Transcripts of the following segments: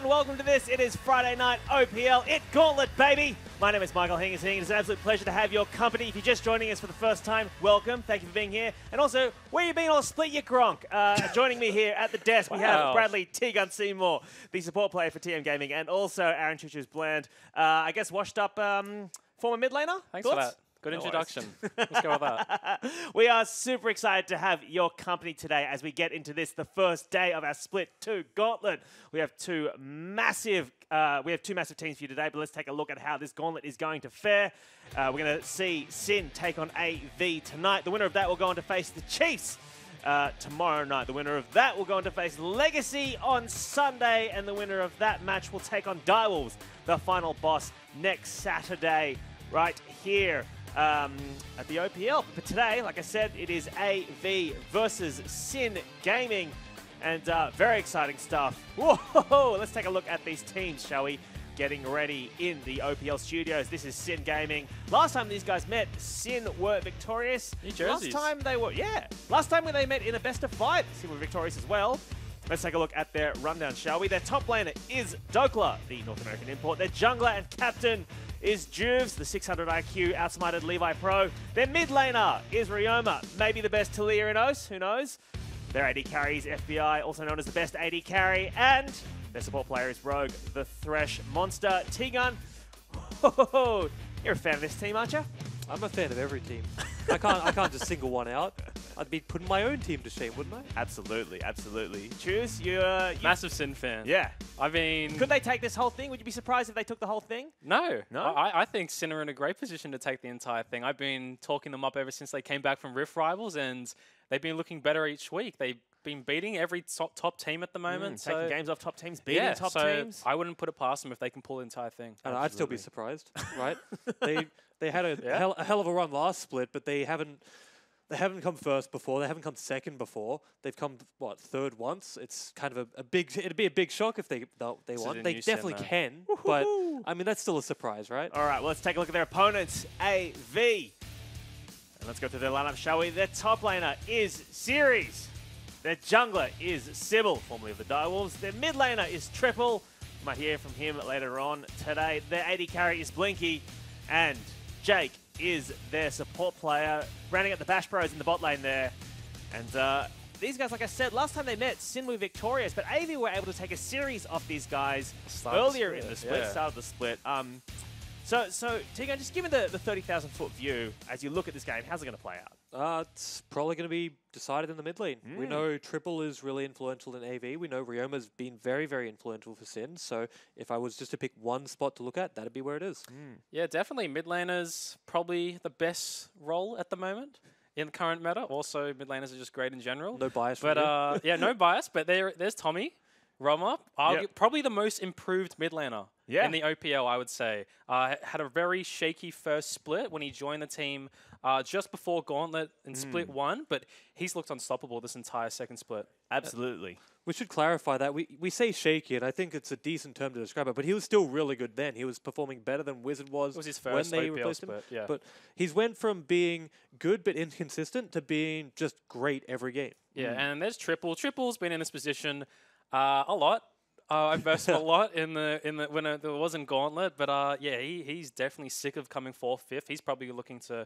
everyone. Welcome to this. It is Friday night OPL. It Gauntlet, baby. My name is Michael Hingersing. It is an absolute pleasure to have your company. If you're just joining us for the first time, welcome. Thank you for being here. And also, where you been all split your gronk? Joining me here at the desk, we have Bradley T-Gun Seymour, the support player for TM Gaming, and also Aaron Chuchu's Bland. I guess washed up former mid laner? Thanks Thoughts? for that. Good introduction. Let's go with that. We are super excited to have your company today as we get into this, the first day of our Split 2 Gauntlet. We have two massive teams for you today, but let's take a look at how this Gauntlet is going to fare. We're going to see Sin take on AV tonight. The winner of that will go on to face the Chiefs tomorrow night. The winner of that will go on to face Legacy on Sunday, and the winner of that match will take on Direwolves, the final boss, next Saturday right here. At the OPL. But today, like I said, it is AV versus Sin Gaming, and very exciting stuff. Whoa! Let's take a look at these teams, shall we? Getting ready in the OPL studios. This is Sin Gaming. Last time these guys met, Sin were victorious. New jerseys. Last time when they met in a best of 5, Sin were victorious as well. Let's take a look at their rundown, shall we? Their top laner is Dokla, the North American import. Their jungler and captain is Juves, the 600 IQ outsmarted Levi Pro. Their mid laner is Ryoma, maybe the best Talia in OS, who knows? Their AD carry is FBI, also known as the best AD carry. And their support player is Rogue, the Thresh monster. T-Gun, you're a fan of this team, aren't you? I'm a fan of every team. I can't just single one out. I'd be putting my own team to shame, wouldn't I? Absolutely, absolutely. Choose you. Massive Sin fan. Yeah. I mean, Could they take this whole thing? Would you be surprised if they took the whole thing? No. No? I think Sin are in a great position to take the entire thing. I've been talking them up ever since they came back from Rift Rivals, and they've been looking better each week. They've been beating every top team at the moment. Taking games off top teams, beating top teams. I wouldn't put it past them if they can pull the entire thing. And I'd still be surprised, right? They had a hell of a run last split, but they haven't come first before. They haven't come second before. They've come third once. It's kind of it'd be a big shock if they won. They definitely can, but I mean that's still a surprise, right? All right, well, let's take a look at their opponents, AV. And let's go through their lineup, shall we? Their top laner is Series. Their jungler is Sybil, formerly of the Direwolves. Their mid laner is Triple. You might hear from him later on today. Their AD carry is Blinky, and Jake is their support player, rounding out the Bash Bros in the bot lane there. And these guys, like I said, last time they met, Sin were victorious, but AV were able to take a series off these guys earlier in the split, start of the split. So T-Gun, just give me the 30,000-foot view as you look at this game. How's it going to play out? It's probably going to be decided in the mid lane. We know Triple is really influential in AV. We know Ryoma's been very, very influential for Sin. So if I was just to pick one spot to look at, that'd be where it is. Yeah, definitely. Mid laner's probably the best role at the moment in the current meta. Also, mid laners are just great in general. No bias But from you. yeah, no bias. But there's Tommy, Roma, probably the most improved mid laner in the OPL, I would say. Had a very shaky first split when he joined the team just before Gauntlet in Split 1, but he's looked unstoppable this entire second split. Absolutely. We should clarify that. We say shaky, and I think it's a decent term to describe it, but he was still really good then. He was performing better than Wizard was, It was his first when they OPL replaced split, him. But he's went from being good but inconsistent to being just great every game. Yeah, and there's Triple. Triple's been in this position a lot. I versed him a lot in the when it wasn't Gauntlet, but yeah, he's definitely sick of coming 4th, 5th. He's probably looking to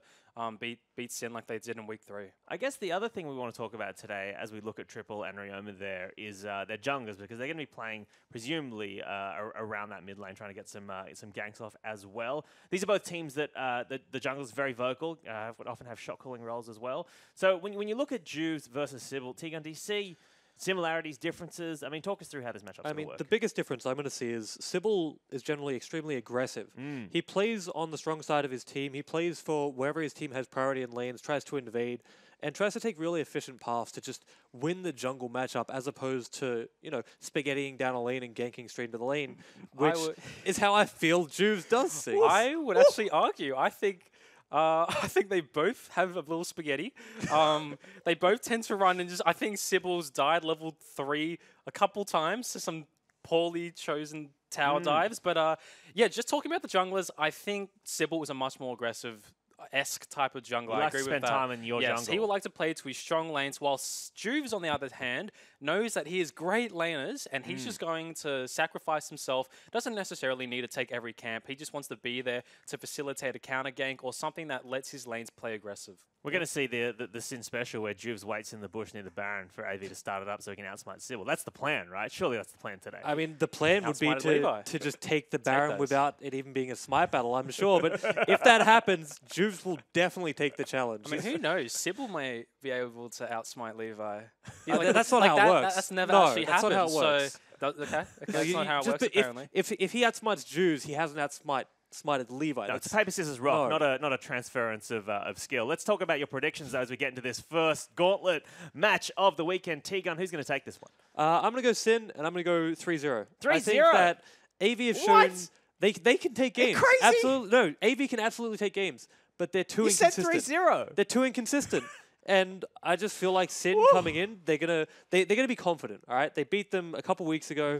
beat Sin like they did in week 3. I guess the other thing we want to talk about today, as we look at Triple and Ryoma there, is their junglers, because they're going to be playing presumably around that mid lane, trying to get some ganks off as well. These are both teams that the junglers are very vocal, would often have shot calling roles as well. So when you look at Juves versus Sybil, T-Gun, do you see similarities, differences? I mean, talk us through how this matchup's going to work. The biggest difference I'm going to see is Sybil is generally extremely aggressive. He plays on the strong side of his team. He plays for wherever his team has priority in lanes, tries to invade, and tries to take really efficient paths to just win the jungle matchup, as opposed to, spaghettiing down a lane and ganking straight into the lane, which is how I feel Juves does things. I would actually argue. I think they both have a little spaghetti. They both tend to run and I think Sybil's died level 3 a couple times to some poorly chosen tower dives. But yeah, just talking about the junglers, I think Sybil was a much more aggressive esque type of jungler. You I like to agree with spend that. time in your yes, jungle. he would like to play to his strong lanes, whilst Juves, on the other hand, knows that he is great laners, and he's just going to sacrifice himself. Doesn't necessarily need to take every camp. He just wants to be there to facilitate a counter gank or something that lets his lanes play aggressive. We're going to see the Sin special where Juves waits in the bush near the Baron for AV to start it up so he can outsmite Sybil. That's the plan, right? Surely that's the plan today. I mean, the plan would be Outsmarted Levi. to just take the Baron those. without it even being a smite battle, I'm sure. But if that happens, Juves will definitely take the challenge. I mean, who knows? Sybil may be able to outsmite Levi. That's not how it works. That's never No, actually that's happened. not how it works. So, okay, that's not how it works, apparently. If he outsmites Juves, he hasn't outsmited Levi. No, it's paper, scissors, rock, not a transference of skill. Let's talk about your predictions though, as we get into this first gauntlet match of the weekend. T-Gun, who's going to take this one? I'm going to go Sin, and I'm going to go 3-0. 3-0? I think that AV have shown they can take games. Crazy? Absolutely, no, AV can absolutely take games, but they're too inconsistent. You said 3-0. They're too inconsistent. And I just feel like Sin coming in, they're gonna be confident. All right, they beat them a couple weeks ago.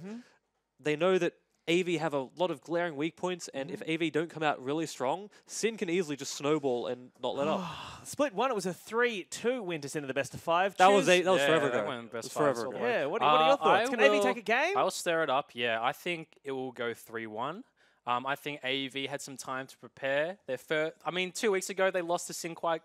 They know that AV have a lot of glaring weak points, and if AV don't come out really strong, Sin can easily just snowball and not let up. Split 1, it was a 3-2 win to send to the best of 5. That was Choose- forever that ago. went best It was forever fives all the ago. way. Yeah, what are your thoughts? Can AV take a game? I will stir it up, yeah. I think it will go 3-1. I think AV had some time to prepare. Their first, 2 weeks ago, they lost to Sin quite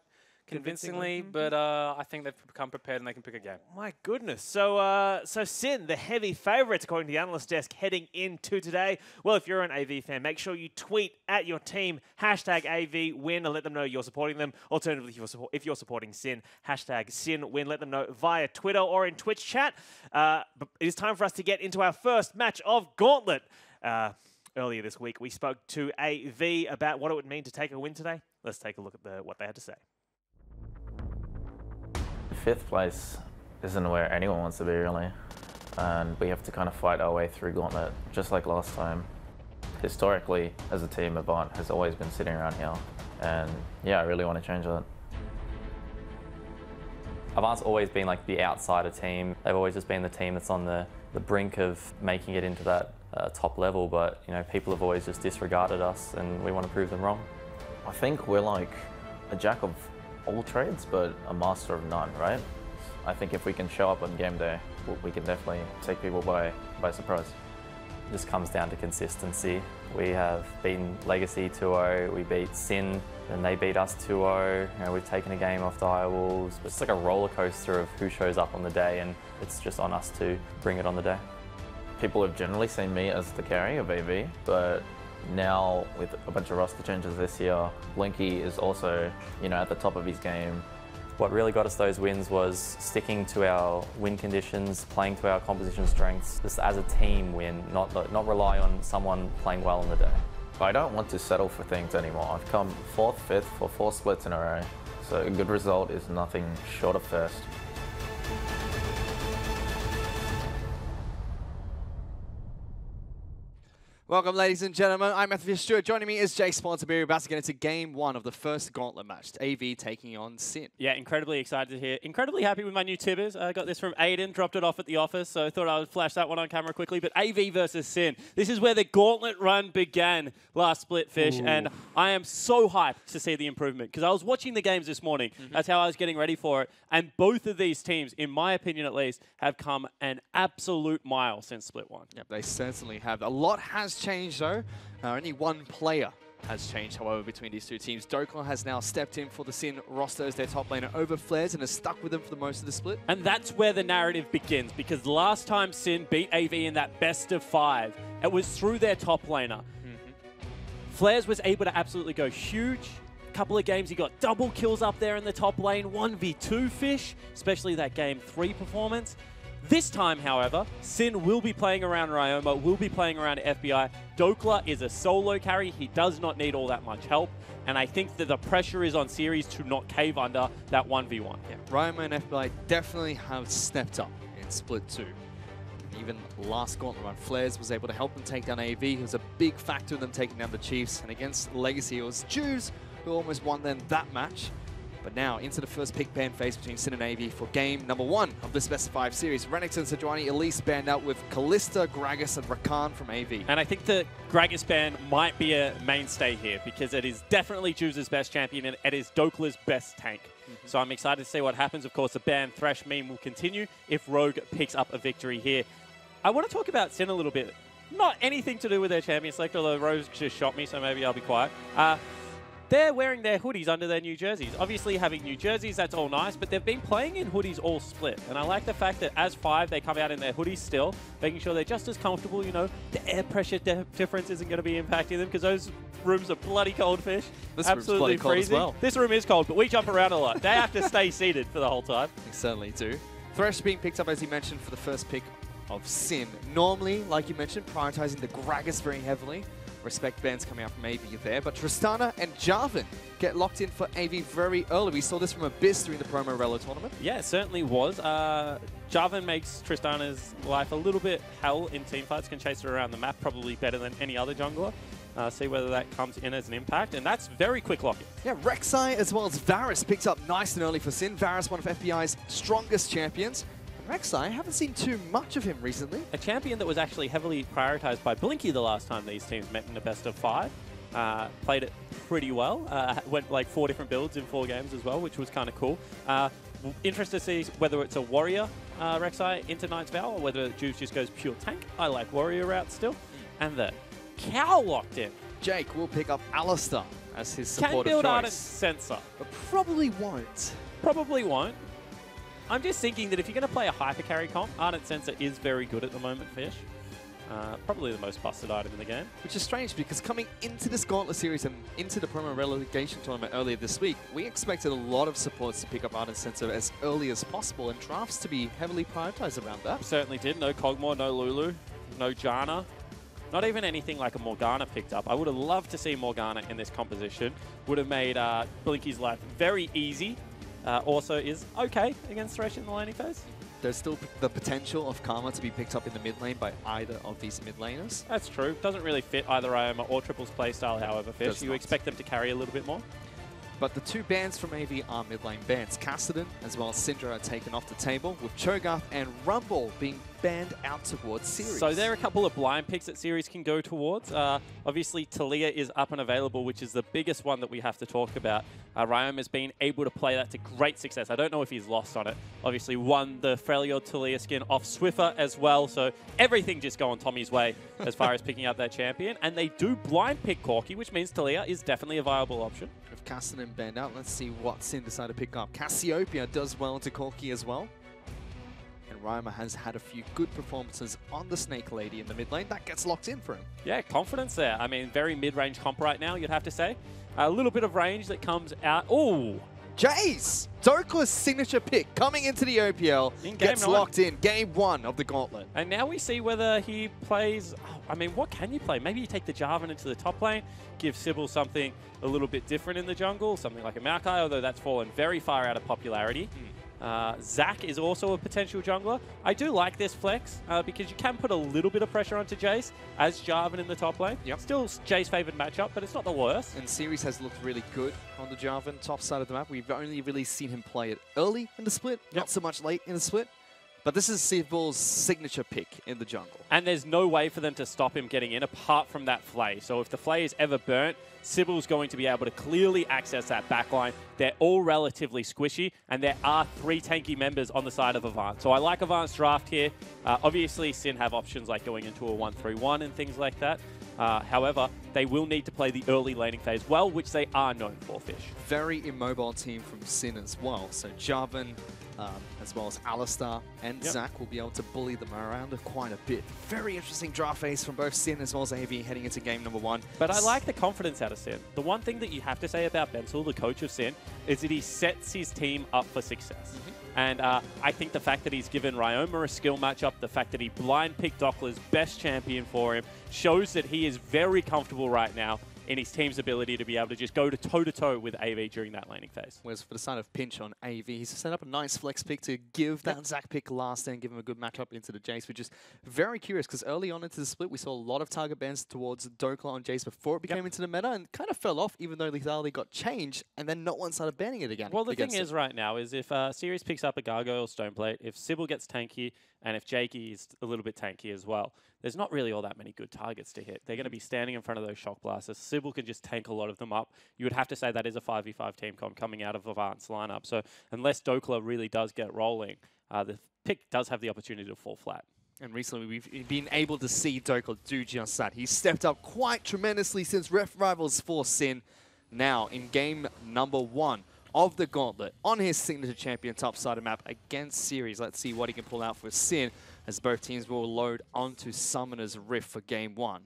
convincingly, but I think they've become prepared and they can pick a game. My goodness. So Sin, the heavy favourites, according to the analyst desk, heading into today. Well, if you're an AV fan, make sure you tweet at your team, #AVWin, and let them know you're supporting them. Alternatively, if you're supporting Sin, #SinWin. Let them know via Twitter or in Twitch chat. But it is time for us to get into our first match of Gauntlet. Earlier this week, we spoke to AV about what it would mean to take a win today. Let's take a look at what they had to say. 5th place isn't where anyone wants to be, really. And we have to kind of fight our way through Gauntlet, just like last time. Historically, as a team, Avant has always been sitting around here. And yeah, I really want to change that. Avant's always been like the outsider team. They've always just been the team that's on the brink of making it into that top level, but people have always just disregarded us, and we want to prove them wrong. I think we're like a jack of all trades, but a master of none, right? I think if we can show up on game day, we can definitely take people by surprise. It just comes down to consistency. We have beaten Legacy 2-0, we beat Sin, and they beat us 2-0. We've taken a game off the Direwolves. It's like a roller coaster of who shows up on the day, and it's just on us to bring it on the day. People have generally seen me as the carry of AV, but now with a bunch of roster changes this year, Blinky is also, at the top of his game. What really got us those wins was sticking to our win conditions, playing to our composition strengths, just as a team win, not rely on someone playing well on the day. I don't want to settle for things anymore. I've come 4th, 5th for 4 splits in a row, so a good result is nothing short of first. Welcome, ladies and gentlemen. I'm Matthew Stewart. Joining me is Jay Sponsor. We're about to get into game 1 of the first Gauntlet match. AV taking on Sin. Yeah, incredibly excited to hear. Incredibly happy with my new Tibbers. I got this from Aiden, dropped it off at the office, so I thought I would flash that one on camera quickly. But AV versus Sin. This is where the Gauntlet run began last split fish, and I am so hyped to see the improvement because I was watching the games this morning. That's how I was getting ready for it. And both of these teams, in my opinion at least, have come an absolute mile since split 1. Yep, they certainly have. A lot has changed, though. Only one player has changed, however, between these two teams. Dokla has now stepped in for the Sin roster as their top laner over Flares and has stuck with them for the most of the split. And that's where the narrative begins, because last time Sin beat AV in that best of 5, it was through their top laner. Flares was able to absolutely go huge. Couple of games he got double kills up there in the top lane, 1v2 fish, especially that game 3 performance. This time, however, Sin will be playing around Ryoma, will be playing around FBI. Dokla is a solo carry. He does not need all that much help. And I think that the pressure is on Series to not cave under that 1v1. Yeah, Ryoma and FBI definitely have stepped up in split 2. Even last Gauntlet run, Flares was able to help them take down AV. He was a big factor in them taking down the Chiefs. And against Legacy, it was Juves who almost won them that match. But now into the first pick ban phase between Sin and AV for game number 1 of this best of 5 series. Renekton, Sejuani, Elise banned out with Kalista, Gragas, and Rakan from AV. And I think the Gragas ban might be a mainstay here because it is definitely Juice's best champion and it is Dokler's best tank. So I'm excited to see what happens. Of course, the ban Thresh meme will continue if Rogue picks up a victory here. I want to talk about Sin a little bit. Not anything to do with their champion select, although Rose just shot me, so maybe I'll be quiet. They're wearing their hoodies under their new jerseys. Obviously, having new jerseys, that's all nice, but they've been playing in hoodies all split. And I like the fact that as 5, they come out in their hoodies still, making sure they're just as comfortable. You know, the air pressure difference isn't going to be impacting them because those rooms are bloody cold, Fish. This absolutely room's bloody freezing. cold as well. This room is cold, but we jump around a lot. They have to stay seated for the whole time. They certainly do. Thresh being picked up, as you mentioned, for the first pick of Sin. Normally, like you mentioned, prioritizing the Gragas very heavily. Respect bans coming out from AV there, but Tristana and Jarvan get locked in for AV very early. We saw this from Abyss during the Promo Relo tournament. Yeah, it certainly was. Jarvan makes Tristana's life a little bit hell in teamfights, can chase her around the map probably better than any other jungler. See whether that comes in as an impact, and that's very quick lock-in. Yeah, Rek'Sai as well as Varus picked up nice and early for Sin. Varus, one of FBI's strongest champions. Rek'Sai, haven't seen too much of him recently. A champion that was actually heavily prioritized by Blinky the last time these teams met in a best of 5. Played it pretty well. Went like 4 different builds in 4 games as well, which was kind of cool. Interested to see whether it's a warrior Rek'Sai into Knight's Vow or whether Juice just goes pure tank. I like warrior route still. And the cow locked in. Jake will pick up Alistar as his Can supportive build choice. Ardent Sensor. But probably won't. Probably won't. I'm just thinking that if you're going to play a hyper carry comp, Ardent Sensor is very good at the moment, Fish. Probably the most busted item in the game. Which is strange because coming into this Gauntlet series and into the Promo Relegation tournament earlier this week, we expected a lot of supports to pick up Ardent Sensor as early as possible and drafts to be heavily prioritized around that. Certainly did. No Kog'Maw, no Lulu, no Janna. Not even anything like a Morgana picked up. I would have loved to see Morgana in this composition. Would have made Blinky's life very easy. Also is okay against Thresh in the laning phase. There's still the potential of Karma to be picked up in the mid lane by either of these mid laners. That's true. Doesn't really fit either Ioma or Triple's playstyle, however, Fish. Does You not. expect them to carry a little bit more. But the 2 bans from AV are mid lane bans. Kassadin as well as Syndra are taken off the table, with Cho'Gath and Rumble being banned out towards Series. So there are a couple of blind picks that Series can go towards. Obviously, Taliyah is up and available, which is the biggest one that we have to talk about. Ryoma has been able to play that to great success. I don't know if he's lost on it. Obviously, won the Freljord Taliyah skin off Swiffer as well, so everything just going Tommy's way as far as picking up that champion. And they do blind pick Corki, which means Taliyah is definitely a viable option. With Kassadin banned out, let's see what Sin decided to pick up. Cassiopeia does well into Corki as well. And Ryoma has had a few good performances on the Snake Lady in the mid lane. That gets locked in for him. Yeah, confidence there. I mean, very mid-range comp right now, you'd have to say. A little bit of range that comes out. Ooh! Jace! Dokler's signature pick coming into the OPL. In game gets 9. locked in. Game 1 of the Gauntlet. And now we see whether he plays... I mean, what can you play? Maybe you take the Jarvan into the top lane, give Sybil something a little bit different in the jungle, something like a Maokai, although that's fallen very far out of popularity. Zac is also a potential jungler. I do like this flex because you can put a little bit of pressure onto Jace as Jarvan in the top lane. Yep. Still Jace's favored matchup, but it's not the worst. And Series has looked really good on the Jarvan top side of the map. We've only really seen him play it early in the split, not so much late in the split. But this is Sybil's signature pick in the jungle. And there's no way for them to stop him getting in apart from that Flay. So if the Flay is ever burnt, Sybil's going to be able to clearly access that backline. They're all relatively squishy, and there are 3 tanky members on the side of Avant. So I like Avant's draft here. Obviously, Sin have options like going into a 1-3-1 and things like that. However, they will need to play the early laning phase well, which they are known for, Fish. Very immobile team from Sin as well. So Jarvan, as well as Alistar and Zac will be able to bully them around quite a bit. Very interesting draft phase from both Sin as well as AV heading into game number 1. But I like the confidence out of Sin. The one thing that you have to say about Benzel, the coach of Sin, is that he sets his team up for success. And I think the fact that he's given Ryoma a skill matchup, the fact that he blind picked Dokler's best champion for him, shows that he is very comfortable right now in his team's ability to be able to just go to toe-to-toe with AV during that laning phase. Whereas for the sign of pinch on AV, he's set up a nice flex pick to give that Zac pick last and give him a good matchup into the Jace, which is very curious because early on into the split, we saw a lot of target bans towards Dokla on Jace before it became into the meta and kind of fell off, even though lethality got changed, and then not one started banning it again. Well, the thing is right now is if Sirius picks up a Gargoyle Stoneplate, if Sybil gets tanky, and if Jakey is a little bit tanky as well, there's not really all that many good targets to hit. They're going to be standing in front of those Shock Blasters. Sybil can just tank a lot of them up. You would have to say that is a 5v5 team comp coming out of Avant's lineup. So unless Dokla really does get rolling, the pick does have the opportunity to fall flat. And recently, we've been able to see Dokla do just that. He's stepped up quite tremendously since Ref Rivals for Sin. Now, in game number 1 of the Gauntlet, on his signature champion top-sided map against Series. Let's see what he can pull out for Sin, as both teams will load onto Summoner's Rift for game 1.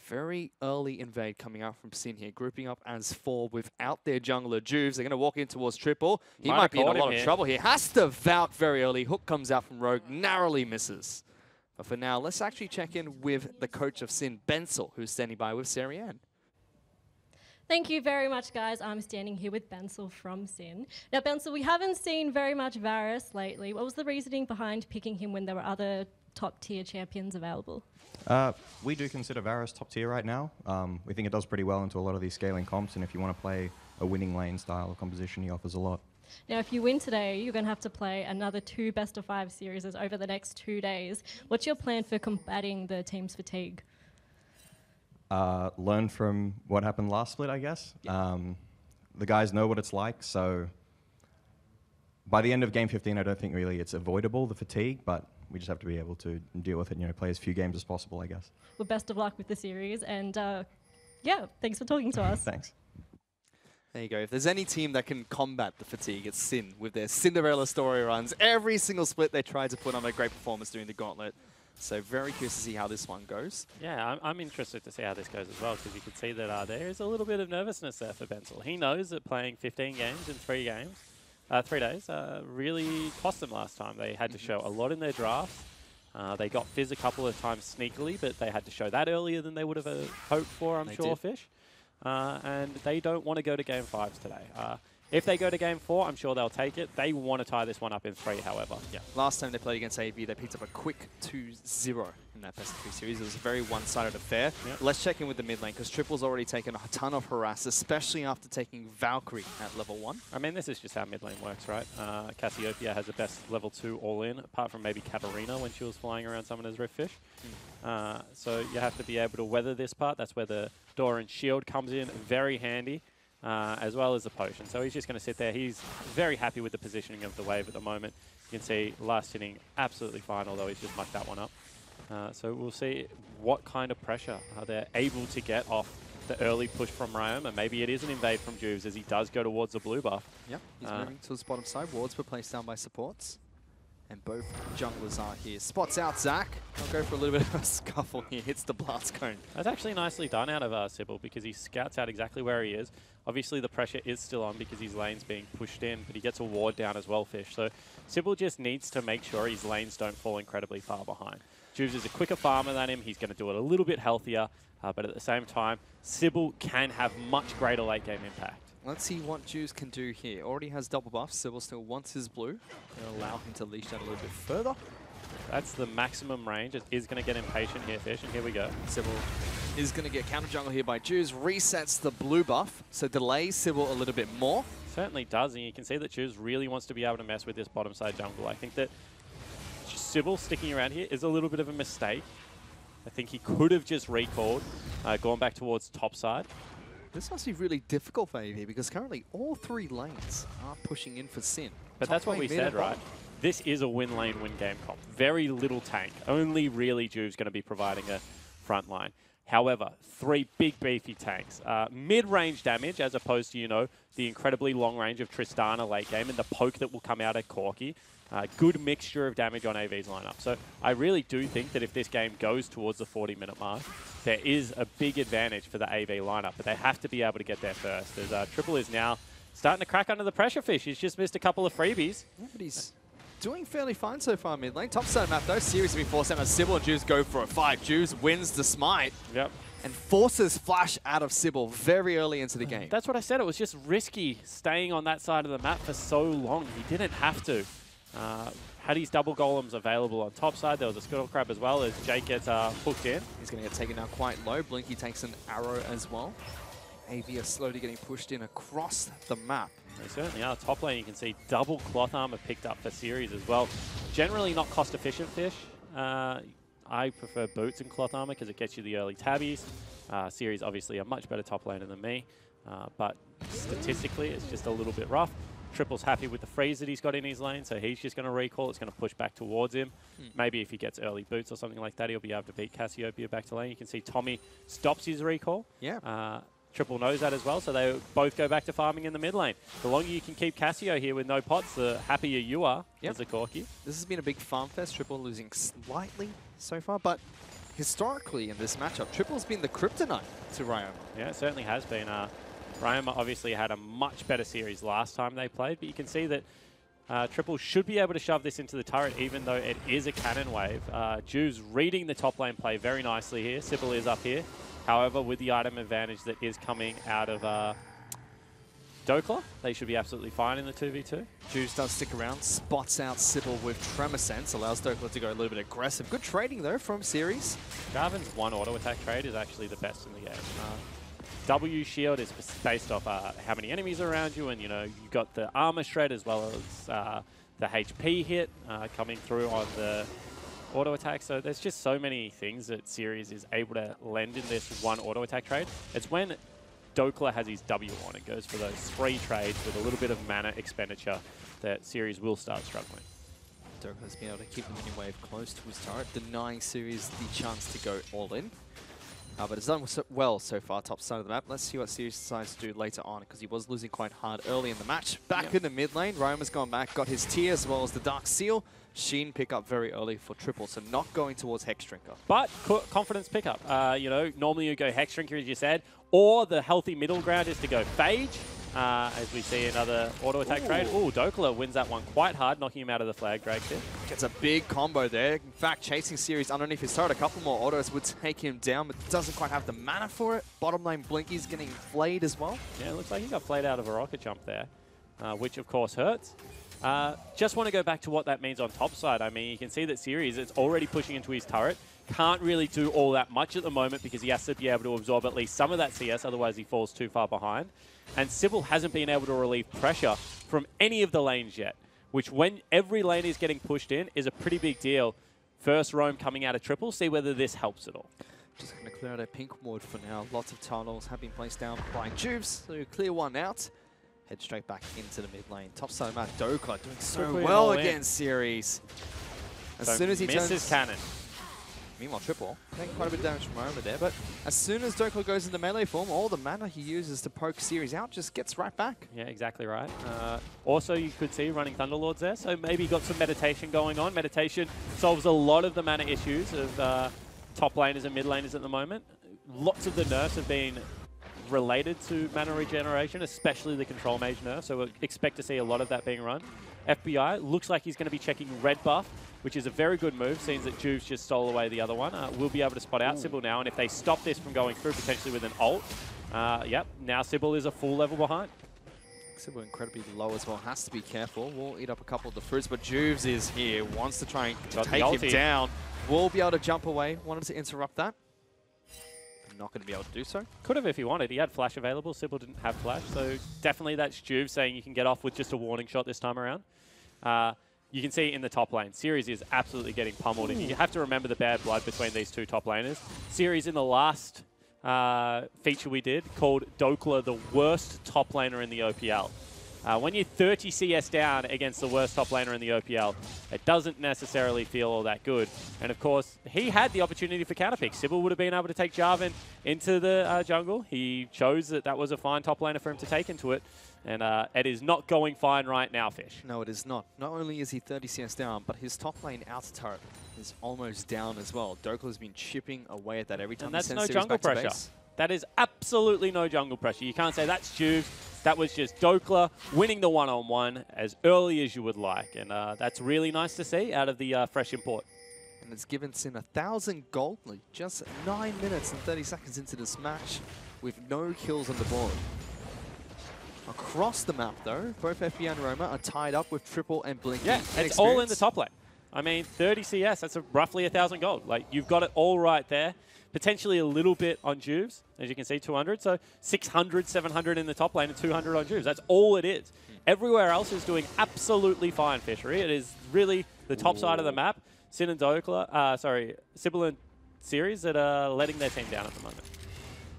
Very early invade coming out from Sin here, grouping up as 4 without their jungler Juves. They're going to walk in towards triple. He might be in a lot of trouble here. Has to Vault very early. Hook comes out from Rogue, narrowly misses. But for now, let's actually check in with the coach of Sin, Bensel, who's standing by with Sarianne. Thank you very much, guys. I'm standing here with Bensel from Sin. Now, Bensel, we haven't seen very much Varus lately. What was the reasoning behind picking him when there were other top-tier champions available? We do consider Varus top tier right now. We think it does pretty well into a lot of these scaling comps, and if you want to play a winning lane style of composition, he offers a lot. Now, if you win today, you're going to have to play another 2 best-of-5 series over the next 2 days. What's your plan for combating the team's fatigue? Learn from what happened last split, I guess. Yeah. The guys know what it's like, so by the end of game 15, I don't think really it's avoidable, the fatigue, but we just have to be able to deal with it, play as few games as possible, I guess. Well, best of luck with the series, and yeah, thanks for talking to us. Thanks. There you go. If there's any team that can combat the fatigue, it's Sin with their Cinderella story runs. Every single split they try to put on a great performance during the Gauntlet. So very curious to see how this one goes. Yeah, I'm interested to see how this goes as well, because you can see that there is a little bit of nervousness there for Bensel. He knows that playing 15 games in 3 days really cost them last time. They had to show a lot in their drafts. They got Fizz a couple of times sneakily, but they had to show that earlier than they would have hoped for, I'm sure, Fish. And they don't want to go to Game 5s today. If they go to Game 4, I'm sure they'll take it. They want to tie this one up in 3, however. Yeah. Last time they played against AV, they picked up a quick 2-0 in that best-of-3 series. It was a very one-sided affair. Yep. Let's check in with the mid lane, because Triple's already taken a ton of harass, especially after taking Valkyrie at level 1. I mean, this is just how mid lane works, right? Cassiopeia has the best level 2 all-in, apart from maybe Katarina when she was flying around Summoner's Rift Fish. So you have to be able to weather this part. That's where the Doran Shield comes in very handy. As well as the potion. So he's just going to sit there. He's very happy with the positioning of the wave at the moment. You can see last hitting absolutely fine, although he's just mucked that one up. So we'll see what kind of pressure they're able to get off the early push from Ryoma. Maybe it is an invade from Juves as he does go towards the blue buff. Yep, he's moving to the bottom side. Wards were placed down by supports. And both junglers are here. Spots out Zac. I'll go for a little bit of a scuffle here. Hits the blast cone. That's actually nicely done out of Sybil, because he scouts out exactly where he is. Obviously, the pressure is still on because his lane's being pushed in, but he gets a ward down as well, Fish. So Sybil just needs to make sure his lanes don't fall incredibly far behind. Juves is a quicker farmer than him. He's going to do it a little bit healthier, but at the same time, Sybil can have much greater late-game impact. Let's see what Juves can do here. Already has double buffs. Sybil still wants his blue. They'll allow him to leash that a little bit further. That's the maximum range. It is going to get impatient here, Fish, and here we go. Sybil is going to get counter jungle here by Juves. Resets the blue buff, so delays Sybil a little bit more. Certainly does, and you can see that Juves really wants to be able to mess with this bottom side jungle. I think that Sybil sticking around here is a little bit of a mistake. I think he could have just recalled, gone back towards top side. This must be really difficult for AV because currently all 3 lanes are pushing in for Sin. But that's what we said, right? This is a win lane, win game comp. Very little tank. Only really Juve's going to be providing a front line. However, 3 big beefy tanks. Mid-range damage as opposed to, the incredibly long range of Tristana late game and the poke that will come out at Corki. Good mixture of damage on AV's lineup. So I really do think that if this game goes towards the 40-minute mark, there is a big advantage for the AV lineup, but they have to be able to get there first. As Triple is now starting to crack under the pressure, Fish. He's just missed a couple of freebies. Yeah, but he's doing fairly fine so far mid lane. Top side map though, series to be forced out as Sybil and Juves go for a fight. Juves wins the smite. Yep. and forces Flash out of Sybil very early into the game. That's what I said. It was just risky staying on that side of the map for so long. He didn't have to. Had his double golems available on top side. There was a Scuttle Crab as well as Jake gets hooked in. He's going to get taken out quite low. Blinky takes an arrow as well. AV are slowly getting pushed in across the map. They certainly are. Top lane, you can see double cloth armor picked up for Series as well. Generally not cost-efficient fish. I prefer boots and cloth armor because it gets you the early tabbies. Series obviously a much better top laner than me, but statistically it's just a little bit rough. Triple's happy with the freeze that he's got in his lane, so he's just going to recall. It's going to push back towards him. Maybe if he gets early boots or something like that, he'll be able to beat Cassiopeia back to lane. You can see Tommy stops his recall. Yeah. Triple knows that as well, so they both go back to farming in the mid lane. The longer you can keep Cassio here with no pots, the happier you are as a Corki. This has been a big farm fest. Triple losing slightly so far, but historically in this matchup, Triple's been the kryptonite to Ryoma. Yeah, it certainly has been. Ryoma obviously had a much better series last time they played, but you can see that Triple should be able to shove this into the turret, even though it is a cannon wave. Juve's reading the top lane play very nicely here. Sybil is up here. However, with the item advantage that is coming out of Dokla, they should be absolutely fine in the 2v2. Juves does stick around, spots out Sybil with Tremor Sense, allows Dokla to go a little bit aggressive. Good trading though from Series. Jarvan's one auto attack trade is actually the best in the game. W shield is based off how many enemies are around you, and you got the armor shred as well as the HP hit coming through on the auto attack. So there's just so many things that Series is able to lend in this one auto attack trade. It's when Dokla has his W on, it goes for those 3 trades with a little bit of mana expenditure that Series will start struggling. Dokla's been able to keep the mini wave close to his turret, denying Series the chance to go all in. But it's done well so far, top side of the map. Let's see what Series decides to do later on, because he was losing quite hard early in the match. Back in the mid lane, Ryoma's gone back, got his tier as well as the Dark Seal. Sheen pick up very early for Triple, so not going towards Hexdrinker. But confidence pickup. Normally you go Hexdrinker, as you said, or the healthy middle ground is to go Phage, as we see another auto attack trade. Ooh, Dokla wins that one quite hard, knocking him out of the flag drag tip. Gets a big combo there. In fact, chasing Series underneath his turret, a couple more autos would take him down, but doesn't quite have the mana for it. Bottom lane Blinky's getting flayed as well. Yeah, it looks like he got flayed out of a rocket jump there, which of course hurts. Just want to go back to what that means on top side. I mean, you can see that Series is already pushing into his turret. Can't really do all that much at the moment because he has to be able to absorb at least some of that CS, otherwise he falls too far behind. And Sybil hasn't been able to relieve pressure from any of the lanes yet, which when every lane is getting pushed in is a pretty big deal. First roam coming out of Triple, see whether this helps at all. Just going to clear out a pink ward for now. Lots of tunnels have been placed down by Juves, so clear one out. Head straight back into the mid lane. Top side of map, Dokla doing so well against Series. As soon as he misses cannon. Meanwhile, Triple taking quite a bit of damage from Ryoma there, but as soon as Dokla goes into melee form, all the mana he uses to poke Series out just gets right back. Yeah, exactly right. Also, you could see running Thunderlords there, so maybe got some meditation going on. Meditation solves a lot of the mana issues of top laners and mid laners at the moment. Lots of the nerfs have been related to mana regeneration, especially the Control Mage nerf, so we'll expect to see a lot of that being run. FBI looks like he's going to be checking red buff, which is a very good move, seeing that Juves just stole away the other one. We'll be able to spot out Sybil now, and if they stop this from going through, potentially with an ult, yep, now Sybil is a full level behind. Sybil incredibly low as well, has to be careful. We'll eat up a couple of the fruits, but Juves is here, wants to try and take him down. We'll be able to jump away, wanted to interrupt that. Not going to be able to do so. Could have if he wanted. He had flash available. Sybil didn't have flash, so definitely that's Juve saying you can get off with just a warning shot this time around. You can see in the top lane, Series is absolutely getting pummeled. And you have to remember the bad blood between these two top laners. Series in the last feature we did called Dokla the worst top laner in the OPL. When you're 30 CS down against the worst top laner in the OPL, it doesn't necessarily feel all that good. And of course, he had the opportunity for counterpick. Sybil would have been able to take Jarvan into the jungle. He chose that that was a fine top laner for him to take into it. And it is not going fine right now, Fish. No, it is not. Not only is he 30 CS down, but his top lane outer turret is almost down as well. Dokla's been chipping away at that every time. And that's no jungle pressure. That is absolutely no jungle pressure. You can't say that's Juves. That was just Dokla winning the one-on-one as early as you would like. And that's really nice to see out of the fresh import. and it's given Sin 1,000 gold, just 9 minutes and 30 seconds into this match with no kills on the board. Across the map, though, both FBI and Roma are tied up with Triple and Blinky. Yeah, it's all in the top lane. I mean, 30 CS, that's roughly 1,000 gold. Like, you've got it all right there. Potentially a little bit on Juves, as you can see, 200. So 600, 700 in the top lane and 200 on Juves. That's all it is. Everywhere else is doing absolutely fine, Fishery. It is really the top side of the map. Sin and Sybil and Series that are letting their team down at the moment.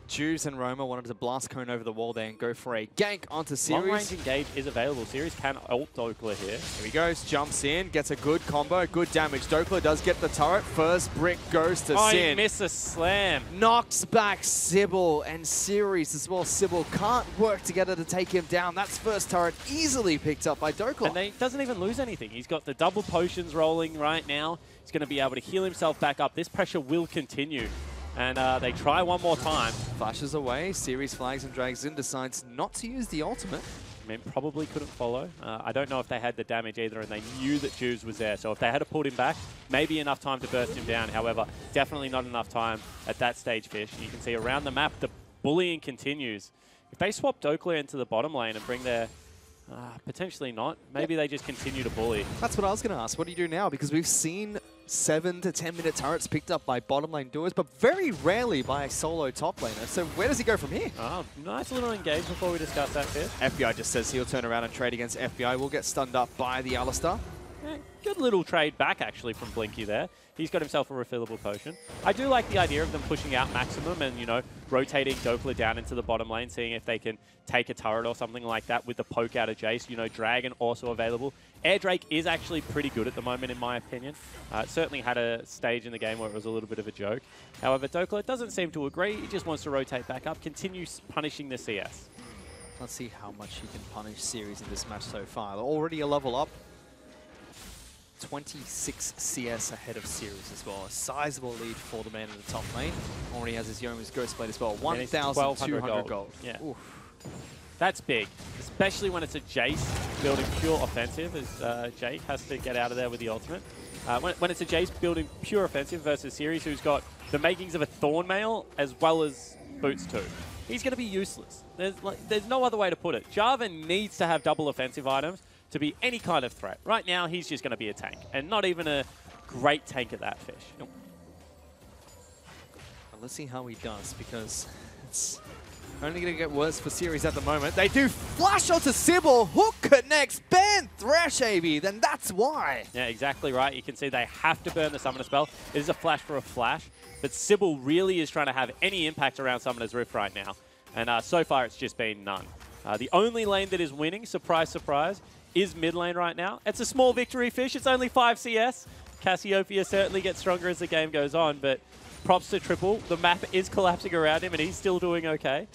Juves and Roma wanted to blast Cone over the wall there and go for a gank onto Series. Long-range engage is available. Series can ult Dokla here. Here he goes, jumps in, gets a good combo, good damage. Dokla does get the turret. First brick goes to Sin. He missed a slam. Knocks back Sybil and Series as well. Sybil can't work together to take him down. That's first turret easily picked up by Dokla. And he doesn't even lose anything. He's got the double potions rolling right now. He's going to be able to heal himself back up. This pressure will continue. And they try one more time. Flashes away, Series flags and drags in, decides not to use the ultimate. I mean, probably couldn't follow. I don't know if they had the damage either, and they knew that Juves was there. So if they had to pull him back, maybe enough time to burst him down. However, definitely not enough time at that stage, Fish. You can see around the map, the bullying continues. If they swap Dokla into the bottom lane and bring their... potentially not. Maybe they just continue to bully. That's what I was going to ask. What do you do now? Because we've seen 7 to 10 minute turrets picked up by bottom lane duos, but very rarely by a solo top laner. So where does he go from here? Oh, nice little engage before we discuss that bit. FBI just says he'll turn around and trade against FBI. We'll get stunned up by the Alistar. Yeah, good little trade back, actually, from Blinky there. He's got himself a refillable potion. I do like the idea of them pushing out Maximum and, you know, rotating Dokla down into the bottom lane, seeing if they can take a turret or something like that with the poke out of Jace. You know, Dragon also available. Air Drake is actually pretty good at the moment, in my opinion. It certainly had a stage in the game where it was a little bit of a joke. However, Dokla doesn't seem to agree. He just wants to rotate back up, continue punishing the CS. Let's see how much he can punish Series in this match so far. Already a level up. 26 CS ahead of Series as well. A sizable lead for the man in the top lane. Already has his Youmuu's Ghostblade as well. 1,200 gold. Yeah. Oof. That's big, especially when it's a Jace building pure offensive, as Jake has to get out of there with the ultimate. When it's a Jace building pure offensive versus Series, who's got the makings of a Thornmail as well as boots too, he's going to be useless. There's no other way to put it. Jarvan needs to have double offensive items to be any kind of threat. Right now, he's just going to be a tank, and not even a great tank at that, Fish. Well, let's see how he does, because it's only going to get worse for Series at the moment. They do flash onto Sybil. Hook connects. Ban Thresh, AB. Then that's why. Yeah, exactly right. You can see they have to burn the Summoner spell. It is a flash for a flash, but Sybil really is trying to have any impact around Summoner's Rift right now. And so far, it's just been none. The only lane that is winning, surprise, surprise, is mid lane right now. It's a small victory, Fish. It's only 5 CS. Cassiopeia certainly gets stronger as the game goes on, but props to Triple. The map is collapsing around him, and he's still doing okay.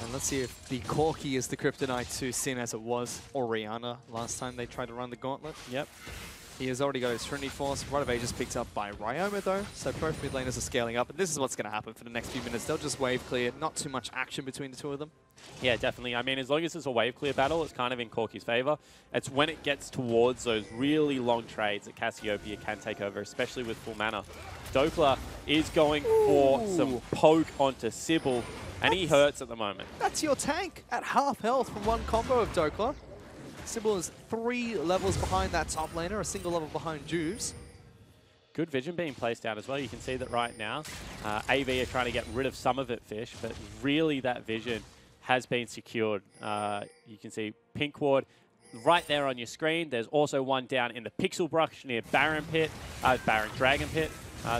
And let's see if the Corki is the kryptonite to Sin as it was Orianna last time they tried to run the gauntlet. Yep. He has already got his Trinity Force. Rite of Ages picked up by Ryoma though, so both mid laners are scaling up, and this is what's going to happen for the next few minutes. They'll just wave clear, not too much action between the two of them. Yeah, definitely. I mean, as long as it's a wave clear battle, it's kind of in Corki's favor. It's when it gets towards those really long trades that Cassiopeia can take over, especially with full mana. Dokla is going for some poke onto Sybil, and he hurts at the moment. That's your tank at half health from one combo of Dokla. Sybil is 3 levels behind that top laner, a single level behind Juves. Good vision being placed down as well. You can see that right now. AV are trying to get rid of some of it, Fish, but really that vision has been secured. You can see Pink Ward right there on your screen. There's also one down in the Pixel Brush near Baron Dragon Pit.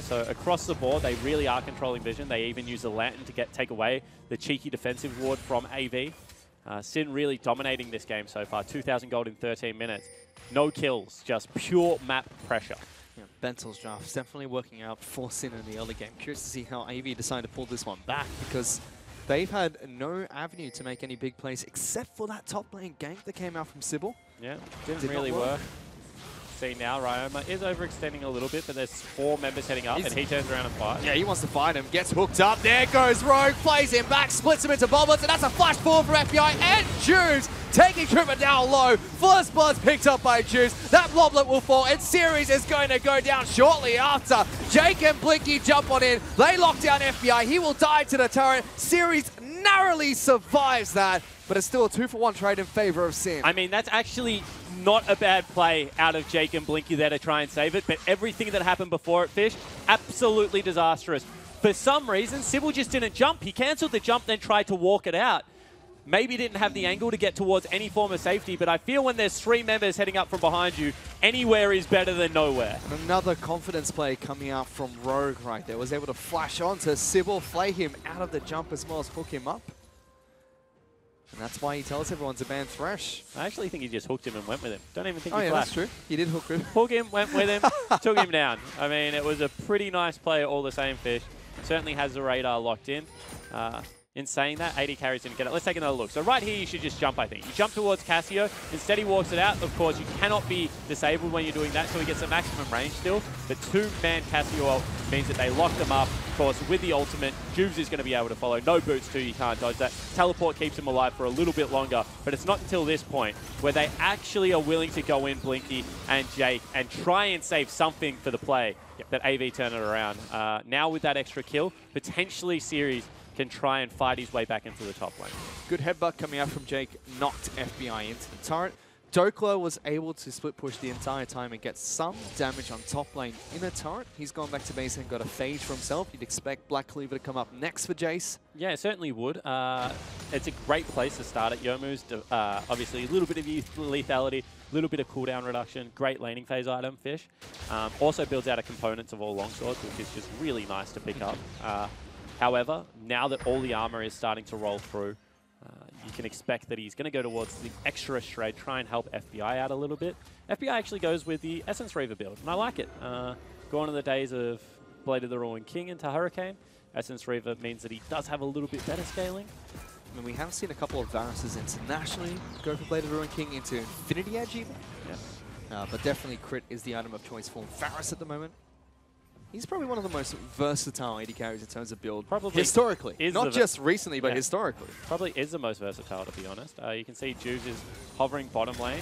So across the board, they really are controlling vision. They even use the Lantern to take away the cheeky defensive ward from AV. Sin really dominating this game so far. 2,000 gold in 13 minutes. No kills, just pure map pressure. Yeah, Bentel's draft is definitely working out for Sin in the early game. Curious to see how AV decide to pull this one back, because they've had no avenue to make any big plays except for that top lane gank that came out from Sybil. Yeah, didn't really work. See now, Ryoma is overextending a little bit, but there's 4 members heading up, and he turns around and fights. Yeah, he wants to fight him, gets hooked up. There goes Rogue, plays him back, splits him into boblets, and that's a flash forward for FBI and Juves taking Tripper down low. First blood's picked up by Juice. That Bloblet will fall, and Series is going to go down shortly after. Jake and Blinky jump on in. They lock down FBI. He will die to the turret. Series narrowly survives that, but it's still a 2-for-1 trade in favor of Sin. I mean, that's actually not a bad play out of Jake and Blinky there to try and save it, but everything that happened before it, Fish, absolutely disastrous. For some reason, Sybil just didn't jump. He cancelled the jump, then tried to walk it out. Maybe didn't have the angle to get towards any form of safety, but I feel when there's 3 members heading up from behind you, anywhere is better than nowhere. And another confidence play coming out from Rogue right there. Was able to flash onto Sybil, flay him out of the jump as well as hook him up. And that's why he tells everyone to ban Thresh. I actually think he just hooked him and went with him. Don't even think he flashed. That's true. He did hook him. Hook him, went with him, took him down. I mean, it was a pretty nice play all the same, Fish. Certainly has the radar locked in. In saying that, 80 carries didn't get it. Let's take another look. So right here, you should just jump, I think. You jump towards Cassio. Instead, he walks it out. Of course, you cannot be disabled when you're doing that, so he gets a maximum range still. The 2-man Cassio ult means that they lock them up. Of course, with the ultimate, Juves is going to be able to follow. No boots, too. You can't dodge that. Teleport keeps him alive for a little bit longer, but it's not until this point where they actually are willing to go in, Blinky and Jake, and try and save something for the play that AV turn it around. Now with that extra kill, potentially Series can try and fight his way back into the top lane. Good headbutt coming out from Jake, knocked FBI into the turret. Dokler was able to split push the entire time and get some damage on top lane in a turret. He's gone back to base and got a phase for himself. You'd expect Black Cleaver to come up next for Jace. Yeah, it certainly would. It's a great place to start at Youmuu's. Obviously, a little bit of lethality, a little bit of cooldown reduction, great laning phase item, Fish. Also builds out a components of all longswords, which is just really nice to pick up. However, now that all the armor is starting to roll through, you can expect that he's going to go towards the extra shred, try and help FBI out a little bit. FBI actually goes with the Essence Reaver build, and I like it. Gone are the days of Blade of the Ruined King into Hurricane. Essence Reaver means that he does have a little bit better scaling. I mean, we have seen a couple of Varuses internationally go for Blade of the Ruined King into Infinity Edge even. Yeah. But definitely Crit is the item of choice for Varus at the moment. He's probably one of the most versatile AD carries in terms of build. Probably historically. Not just recently, but historically. Probably is the most versatile, to be honest. You can see Juves is hovering bottom lane.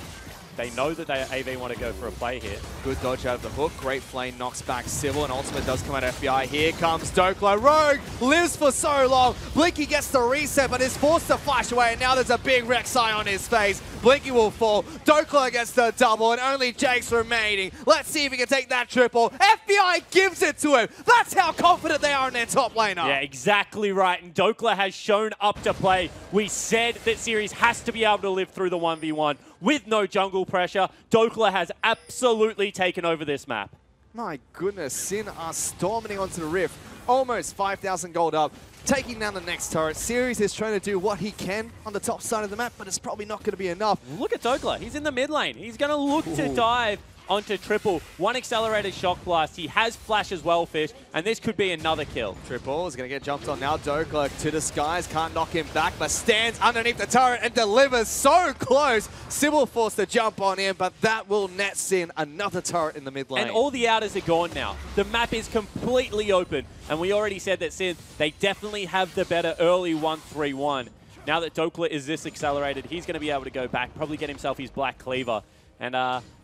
They know that AV want to go for a play here. Good dodge out of the hook. Great flame knocks back Sybil, and ultimate does come out of FBI. Here comes Dokler. Rogue lives for so long. Blinky gets the reset, but is forced to flash away, and now there's a big Rek'Sai on his face. Blinky will fall. Dokler gets the double, and only Jake's remaining. Let's see if he can take that triple. FBI gives it to him. That's how confident they are in their top laner. Yeah, exactly right. And Dokler has shown up to play. We said that Series has to be able to live through the 1v1 with no jungle pressure. Dokler has absolutely taken over this map. My goodness, Sin are storming onto the Rift. Almost 5,000 gold up, taking down the next turret. Series is trying to do what he can on the top side of the map, but it's probably not going to be enough. Look at Dokler. He's in the mid lane. He's going to look to dive onto Triple. One accelerated shock blast. He has flash as well, Fish, and this could be another kill. Triple is going to get jumped on now. Dokler to the skies, can't knock him back, but stands underneath the turret and delivers so close. Sybil forced to jump on him, but that will net Sin another turret in the mid lane. And all the outers are gone now. The map is completely open, and we already said that Sin, they definitely have the better early 1-3-1. Now that Dokler is this accelerated, he's going to be able to go back, probably get himself his Black Cleaver, and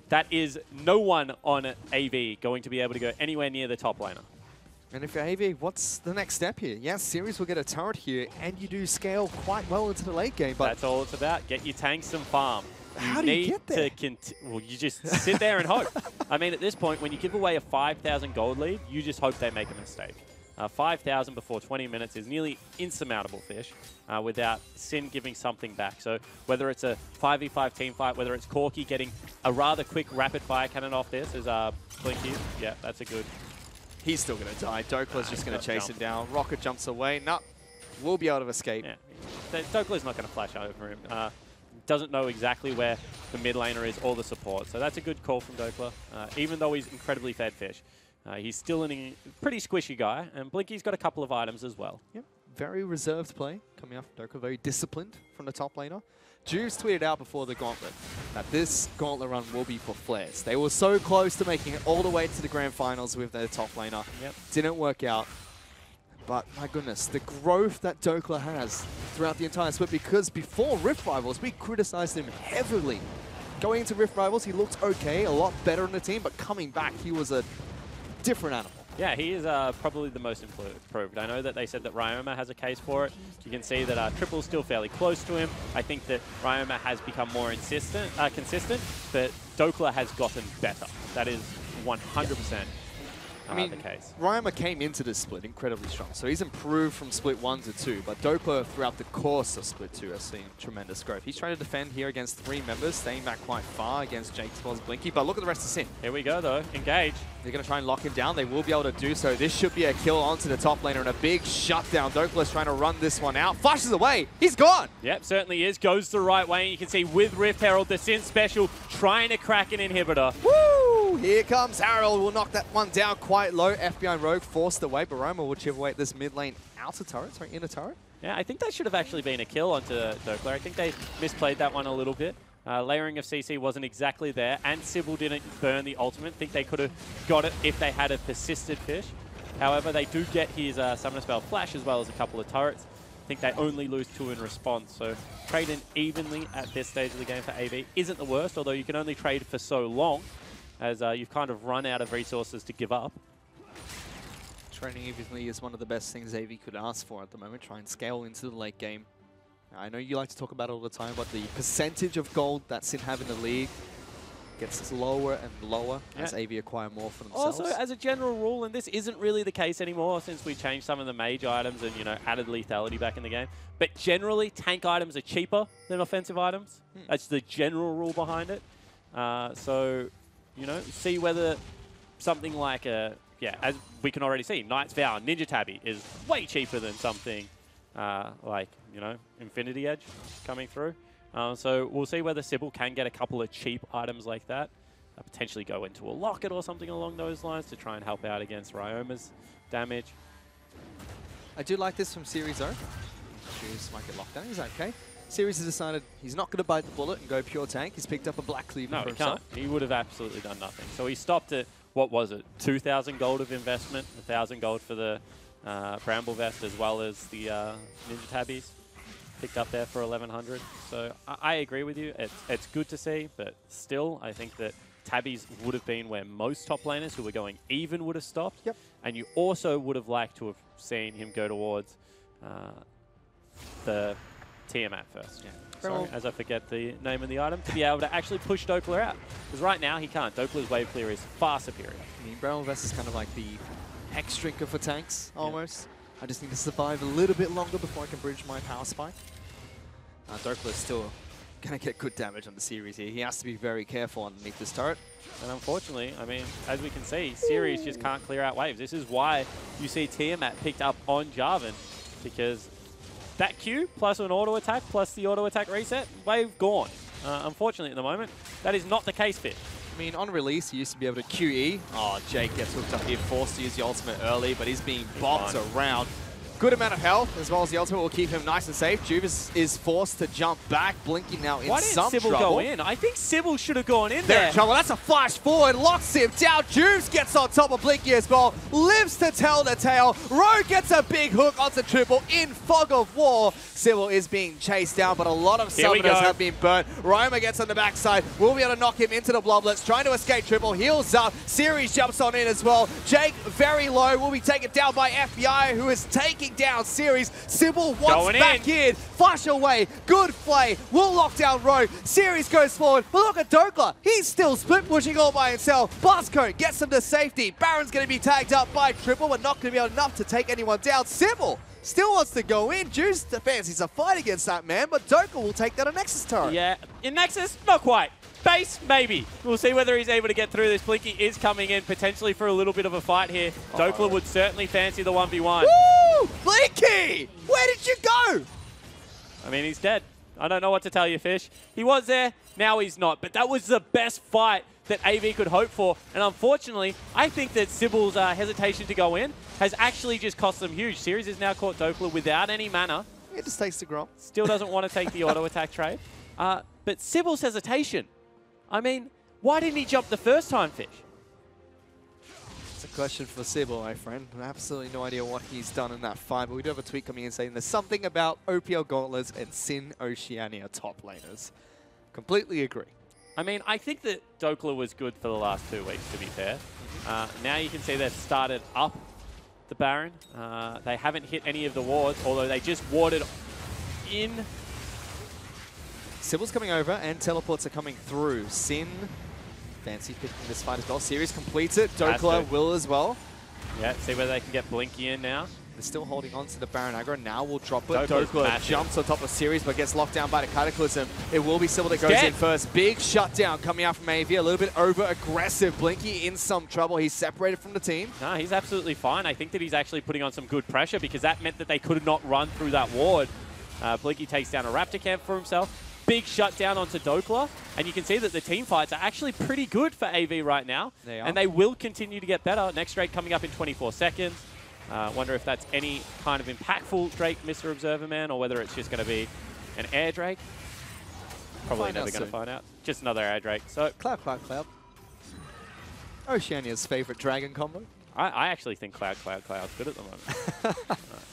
that is no one on AV going to be able to go anywhere near the top laner. And if you're AV, what's the next step here? Yes, Series will get a turret here, and you do scale quite well into the late game. But that's all it's about. Get your tanks and farm. How do you get there? Well, you just sit there and hope. I mean, at this point, when you give away a 5,000 gold lead, you just hope they make a mistake. 5,000 before 20 minutes is nearly insurmountable, Fish, without Sin giving something back. So whether it's a 5v5 team fight, whether it's Corki getting a rather quick rapid fire cannon off this as Blinky, yeah, that's a good. He's still going to die. Dokler's just going to chase him down. Rocket jumps away. No, we'll be able to escape. Yeah. Dokler's not going to flash over him. Doesn't know exactly where the mid laner is or the support. So that's a good call from Dokler, even though he's incredibly fed, Fish. He's still a pretty squishy guy, and Blinky's got a couple of items as well. Yep, very reserved play coming out from Dokler, very disciplined from the top laner. Juves tweeted out before the gauntlet that this gauntlet run will be for Flares. They were so close to making it all the way to the grand finals with their top laner. Yep. Didn't work out. But my goodness, the growth that Dokla has throughout the entire split, because before Rift Rivals, we criticized him heavily. Going into Rift Rivals, he looked okay, a lot better in the team, but coming back, he was a different animal. Yeah, he is probably the most improved. I know that they said that Ryoma has a case for it. You can see that Triple's still fairly close to him. I think that Ryoma has become more consistent, but Dokla has gotten better. That is 100% the case. Ryoma came into this split incredibly strong, so he's improved from split 1 to 2, but Dokla throughout the course of split 2 has seen tremendous growth. He's trying to defend here against 3 members, staying back quite far against Jake as well as Blinky, but look at the rest of Sin. Here we go though, engage. They're going to try and lock him down. They will be able to do so. This should be a kill onto the top laner and a big shutdown. Dokla's trying to run this one out. Flashes away. He's gone. Yep, certainly is. Goes the right way. And you can see with Rift Herald, the Sin special trying to crack an inhibitor. Woo! Here comes Harold. Will knock that one down quite low. FBI and Rogue forced away. Baroma will chip away at this mid lane outer turret, sorry, inner turret. Yeah, I think that should have actually been a kill onto Dokla. I think they misplayed that one a little bit. Layering of CC wasn't exactly there, and Sybil didn't burn the ultimate. Think they could have got it if they had a persisted Fish. However, they do get his Summoner Spell Flash as well as a couple of turrets. I think they only lose 2 in response, so trading evenly at this stage of the game for AV isn't the worst, although you can only trade for so long, as you've kind of run out of resources to give up. Trading evenly is one of the best things AV could ask for at the moment. Try and scale into the late game. I know you like to talk about it all the time, but the percentage of gold that Sin have in the league gets lower and lower as AV acquire more for themselves. Also, as a general rule, and this isn't really the case anymore since we changed some of the mage items and, you know, added lethality back in the game, but generally tank items are cheaper than offensive items. That's the general rule behind it. So, you know, see whether something like as we can already see, Knight's Vow, Ninja Tabby is way cheaper than something like, you know, Infinity Edge coming through. So we'll see whether Sybil can get a couple of cheap items like that. Potentially go into a locket or something along those lines to try and help out against Ryoma's damage. I do like this from Series though. Shoes might get locked down. He's okay. Series has decided he's not going to bite the bullet and go pure tank. He's picked up a Black Cleaver for himself. He would have absolutely done nothing. So he stopped at, what was it, 2,000 gold of investment, 1,000 gold for the Bramble Vest as well as the Ninja Tabbies. Picked up there for 1,100. So I agree with you. It's good to see, but still, I think that Tabbies would have been where most top laners who were going even would have stopped. Yep. And you also would have liked to have seen him go towards the Tiamat first. Yeah. Sorry, as I forget the name of the item, to be able to actually push Dokla out. Because right now he can't. Dokla's wave clear is far superior. I mean, Bramble Vest is kind of like the X-Drinker for tanks, almost. Yeah. I just need to survive a little bit longer before I can bridge my power spike. Dokla is still going to get good damage on the Series here. He has to be very careful underneath this turret. And unfortunately, I mean, as we can see, Series just can't clear out waves. This is why you see Tiamat picked up on Jarvan, because that Q plus an auto attack plus the auto attack reset, wave gone. Unfortunately, at the moment, that is not the case fit. I mean, on release, he used to be able to QE. Oh, Jake gets hooked up here, forced to use the ultimate early, but he's being bopped around. Good amount of health, as well as the ultimate will keep him nice and safe. Juvis is forced to jump back, blinking now in some trouble. Why didn't Sybil go in? I think Sybil should have gone in there. They're in trouble. That's a flash forward, locks him down. Juves gets on top of Blinky as well, lives to tell the tale. Rogue gets a big hook onto Triple in Fog of War. Sybil is being chased down, but a lot of summoners have been burnt. Ryoma gets on the backside, will be able to knock him into the Bloblets, trying to escape Triple, heals up. Series jumps on in as well. Jake, very low, will be taken down by FBI, who is taking down Series. Sybil wants back in. Flash away. Good play. Will lock down Rogue. Series goes forward. But look at Dokla. He's still split pushing all by himself. Blasco gets him to safety. Baron's going to be tagged up by Triple, but not going to be enough to take anyone down. Sybil still wants to go in. Juice fancies a fight against that man, but Dokla will take that on Nexus turret. Yeah, in Nexus, not quite. Base, maybe. We'll see whether he's able to get through this. Blinky is coming in potentially for a little bit of a fight here. Dokla would certainly fancy the 1v1. Woo! Blinky! Where did you go? I mean, he's dead. I don't know what to tell you, Fish. He was there, now he's not. But that was the best fight that AV could hope for. And unfortunately, I think that Sybil's hesitation to go in has actually just cost them huge. Series has now caught Dokla without any mana. It just takes the Grom. Still doesn't want to take the auto attack trade. But Sybil's hesitation. I mean, why didn't he jump the first time, Fish? It's a question for Sybil, my friend. Absolutely no idea what he's done in that fight, but we do have a tweet coming in saying there's something about OPL Gauntlets and Sin Oceania top laners. Completely agree. I mean, I think that Dokla was good for the last 2 weeks, to be fair. Now you can see they've started up the Baron. They haven't hit any of the wards, although they just warded in. Sybil's coming over, and teleports are coming through. Sin, fancy picking this fight as well. Series completes it. Dokla will as well. Yeah, see whether they can get Blinky in now. They're still holding on to the Baron aggro. Now we'll drop it. Dokla's Dokla massive. jumps on top of Series, but gets locked down by the Cataclysm. It will be Sybil that goes in first. Big shutdown coming out from AV. A little bit over-aggressive. Blinky in some trouble. He's separated from the team. No, he's absolutely fine. I think that he's actually putting on some good pressure because that meant that they could not run through that ward. Blinky takes down a Raptor camp for himself. Big shutdown onto Dokla, and you can see that the team fights are actually pretty good for AV right now. They are. And they will continue to get better. Next Drake coming up in 24 seconds. Wonder if that's any kind of impactful Drake, Mr. Observer Man, or whether it's just going to be an air Drake. Probably never going to find out. Just another air Drake. So Cloud, Cloud, Cloud. Oceania's favorite dragon combo. I actually think Cloud, Cloud, Cloud's good at the moment.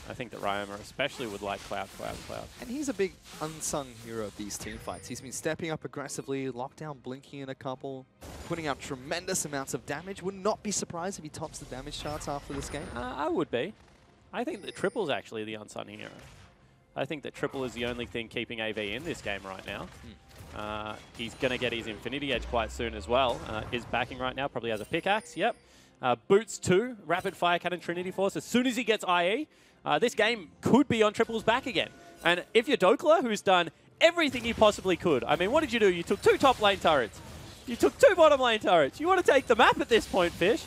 I think that Ryoma especially would like Cloud, Cloud, Cloud. And he's a big unsung hero of these team fights. He's been stepping up aggressively, locked down Blinky in a couple, putting out tremendous amounts of damage. Would not be surprised if he tops the damage charts after this game. I would be. I think that Triple's actually the unsung hero. I think that Triple is the only thing keeping AV in this game right now. He's going to get his Infinity Edge quite soon as well. Is backing right now, probably has a pickaxe, yep. Boots 2, Rapid Fire Cannon Trinity Force. As soon as he gets IE, this game could be on Triple's back again. And if you're Dokla, who's done everything he possibly could. I mean, what did you do? You took 2 top lane turrets. You took 2 bottom lane turrets. You want to take the map at this point, Fish.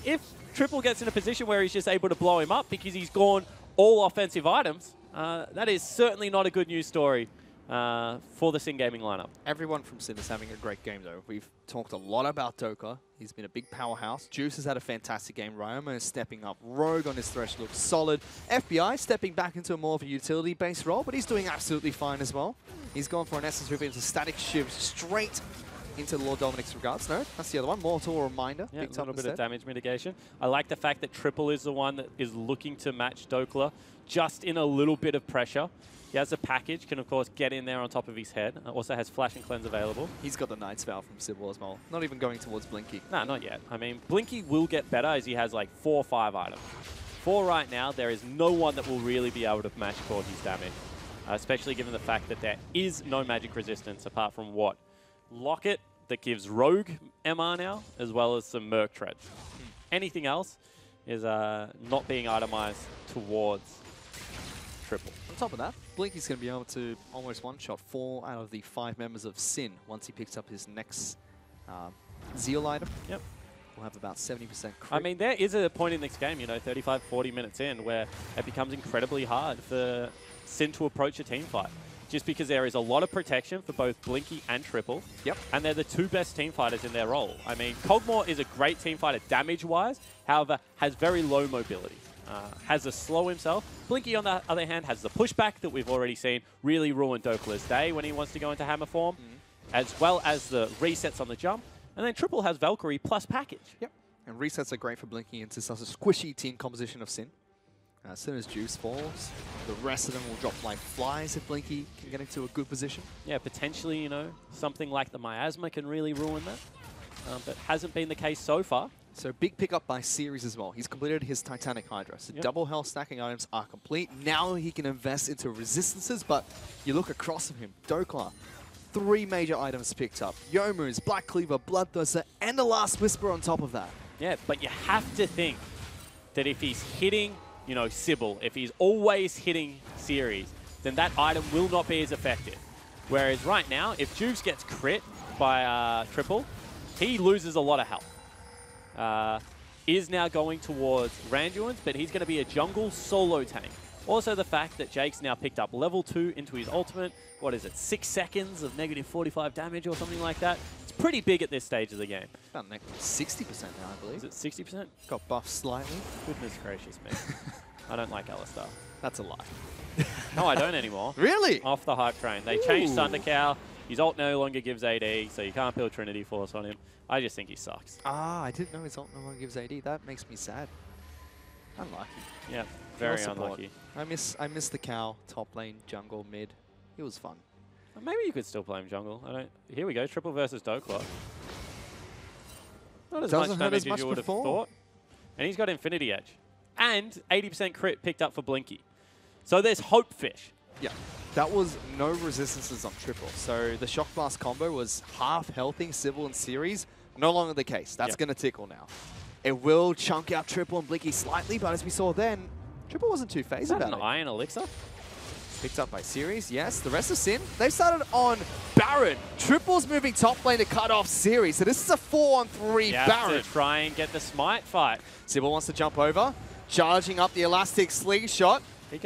If Triple gets in a position where he's just able to blow him up because he's gone all offensive items, that is certainly not a good news story for the Sin Gaming lineup. Everyone from Sin is having a great game, though. We've talked a lot about Dokla. He's been a big powerhouse. Juice has had a fantastic game. Ryoma is stepping up. Rogue on his thresh looks solid. FBI stepping back into more of a utility-based role, but he's doing absolutely fine as well. He's gone for an Essence Rip into Static Shiv straight into Lord Dominic's regards. No, that's the other one. Mortal Reminder. Yeah, a little bit of damage mitigation. I like the fact that Triple is the one that is looking to match Dokla just in a little bit of pressure. He has a package, can of course get in there on top of his head. Also has Flash and Cleanse available. He's got the Knight's Vow from Sybil as well. Not even going towards Blinky. No, not yet. I mean, Blinky will get better as he has like 4 or 5 items. For right now, there is no one that will really be able to match Corgi's damage. Especially given the fact that there is no magic resistance apart from what? Locket that gives Rogue MR now, as well as some Merc Treads. Anything else is not being itemized towards Triple. On top of that, Blinky's going to be able to almost one-shot 4 out of the 5 members of Sin once he picks up his next Zeal item. Yep. We'll have about 70% crit. I mean, there is a point in this game, you know, 35, 40 minutes in, where it becomes incredibly hard for Sin to approach a team fight. Just because there is a lot of protection for both Blinky and Triple. Yep. And they're the 2 best team fighters in their role. I mean, Kog'Maw is a great team fighter damage-wise, however, has very low mobility. Has a slow himself. Blinky, on the other hand, has the pushback that we've already seen really ruin Dokla's day when he wants to go into hammer form, as well as the resets on the jump. And then Triple has Valkyrie plus package. Yep. And resets are great for Blinky into such a squishy team composition of Sin. As soon as Juice falls, the rest of them will drop like flies if Blinky can get into a good position. Yeah, potentially, you know, something like the Miasma can really ruin that. But hasn't been the case so far. So big pickup by Series as well. He's completed his Titanic Hydra. So double health stacking items are complete. Now he can invest into resistances, but you look across from him, Dokla, 3 major items picked up. Youmuu's, Black Cleaver, Bloodthirster, and the Last Whisper on top of that. Yeah, but you have to think that if he's hitting, you know, Sybil, if he's always hitting Series, then that item will not be as effective. Whereas right now, if Juice gets crit by Triple, he loses a lot of health. Is now going towards Randuin's, but he's going to be a jungle solo tank. Also the fact that Jake's now picked up level 2 into his ultimate. What is it, 6 seconds of negative 45 damage or something like that? It's pretty big at this stage of the game. About 60% now, I believe. Is it 60%? Got buffed slightly. Goodness gracious me. I don't like Alistar. That's a lie. No, I don't anymore. Really? Off the hype train. They changed Thundercow. His ult no longer gives AD, so you can't build Trinity Force on him. I just think he sucks. Ah, I didn't know his ult no longer gives AD. That makes me sad. Unlucky. Yeah, very unlucky. I miss the cow, top lane, jungle, mid. It was fun. Maybe you could still play him jungle. I don't. Here we go, triple versus Dokla. Not as much damage as you would have thought. And he's got Infinity Edge. And 80% crit picked up for Blinky. So there's hope, Fish. Yeah. That was no resistances on triple. So the Shock Blast combo was half healthing Sybil and Series. No longer the case. That's going to tickle now. It will chunk out triple and Blinky slightly, but as we saw then, triple wasn't too phased about it. Iron Elixir? Picked up by Series, yes. The rest of Sin, they started on Baron. Triple's moving top lane to cut off Series. So this is a 4-on-3 Baron. To try and get the smite fight. Sybil wants to jump over. Charging up the elastic slingshot.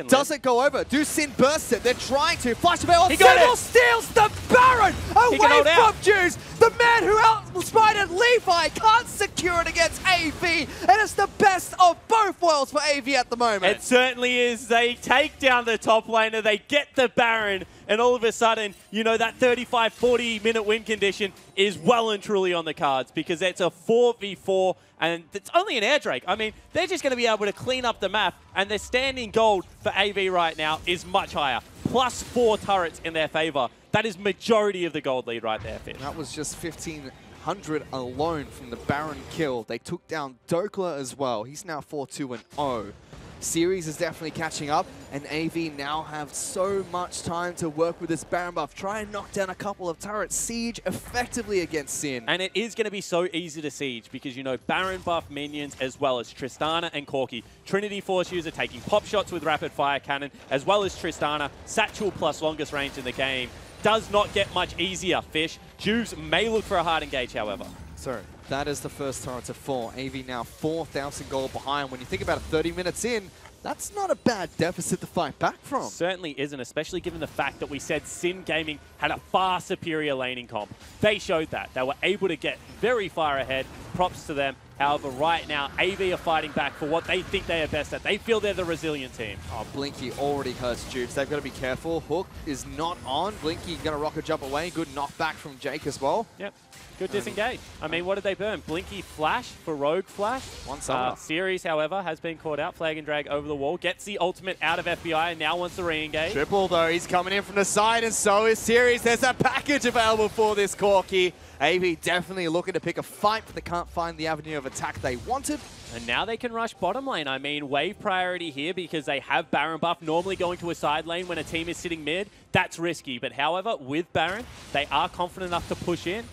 Does it go over? Do Sin burst it? They're trying to. Flash of Sybil steals the Baron away from Juice. The man who outsmarted Levi can't secure it against AV. And it's the best of both worlds for AV at the moment. It certainly is. They take down the top laner. They get the Baron. And all of a sudden, you know, that 35, 40-minute win condition is well and truly on the cards because it's a 4v4 and it's only an air Drake. I mean, they're just going to be able to clean up the map and their standing gold for AV right now is much higher. +4 turrets in their favor. That is majority of the gold lead right there, Fish. That was just 1,500 alone from the Baron kill. They took down Dokla as well. He's now 4-2-0. Series is definitely catching up, and AV now have so much time to work with this Baron buff. Try and knock down a couple of turrets. Siege effectively against Sin. And it is going to be so easy to siege because, you know, Baron buff minions as well as Tristana and Corki. Trinity Force user taking pop shots with rapid fire cannon, as well as Tristana. Satchel plus longest range in the game. Does not get much easier, Fish. Juves may look for a hard engage, however. So that is the first turret to 4. AV now 4,000 gold behind. When you think about it, 30 minutes in, that's not a bad deficit to fight back from. Certainly isn't, especially given the fact that we said Sin Gaming had a far superior laning comp. They showed that. They were able to get very far ahead. Props to them. However, right now, AV are fighting back for what they think they are best at. They feel they're the resilient team. Oh, Blinky already hurts Juice. They've got to be careful. Hook is not on. Blinky going to rocket jump away. Good knockback from Jake as well. Yep. Good disengage. I mean, what did they burn? Blinky Flash for Rogue Flash. One summoner. Series, however, has been caught out. Flag and drag over the wall. Gets the ultimate out of FBI and now wants to re-engage. Triple, though. He's coming in from the side, and so is Series. There's a package available for this Corki. AV definitely looking to pick a fight, but they can't find the avenue of attack they wanted. And now they can rush bottom lane. I mean, wave priority here because they have Baron buff. Normally going to a side lane when a team is sitting mid, that's risky. But however, with Baron, they are confident enough to push in.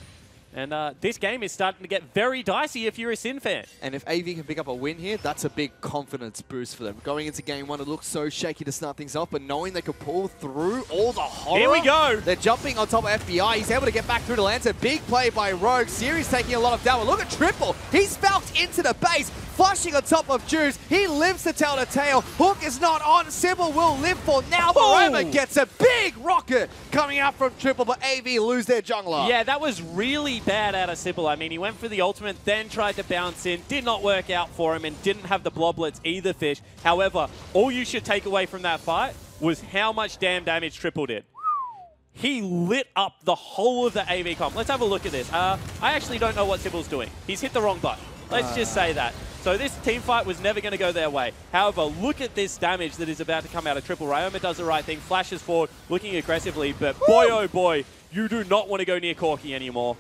And this game is starting to get very dicey if you're a Sin fan. And if AV can pick up a win here, that's a big confidence boost for them. Going into game one, it looks so shaky to start things off, but knowing they could pull through all the horror. Here we go. They're jumping on top of FBI. He's able to get back through the lands. A big play by Rogue. Series taking a lot of damage. Look at Triple. He's falced into the base. Flashing on top of Juice. He lives to tell the tale. Hook is not on. Sybil will live for now. Baroma gets a big rocket coming out from Triple, but AV lose their jungler. Yeah, that was really bad out of Sybil. I mean, he went for the ultimate, then tried to bounce in. Did not work out for him and didn't have the bloblets either, Fish. However, all you should take away from that fight was how much damage Triple did. He lit up the whole of the AV comp. Let's have a look at this. I actually don't know what Sybil's doing. He's hit the wrong button. Let's just say that. So this team fight was never going to go their way. However, look at this damage that is about to come out of Triple. Ryoma does the right thing, flashes forward, looking aggressively, but boy, oh boy, you do not want to go near Corki anymore.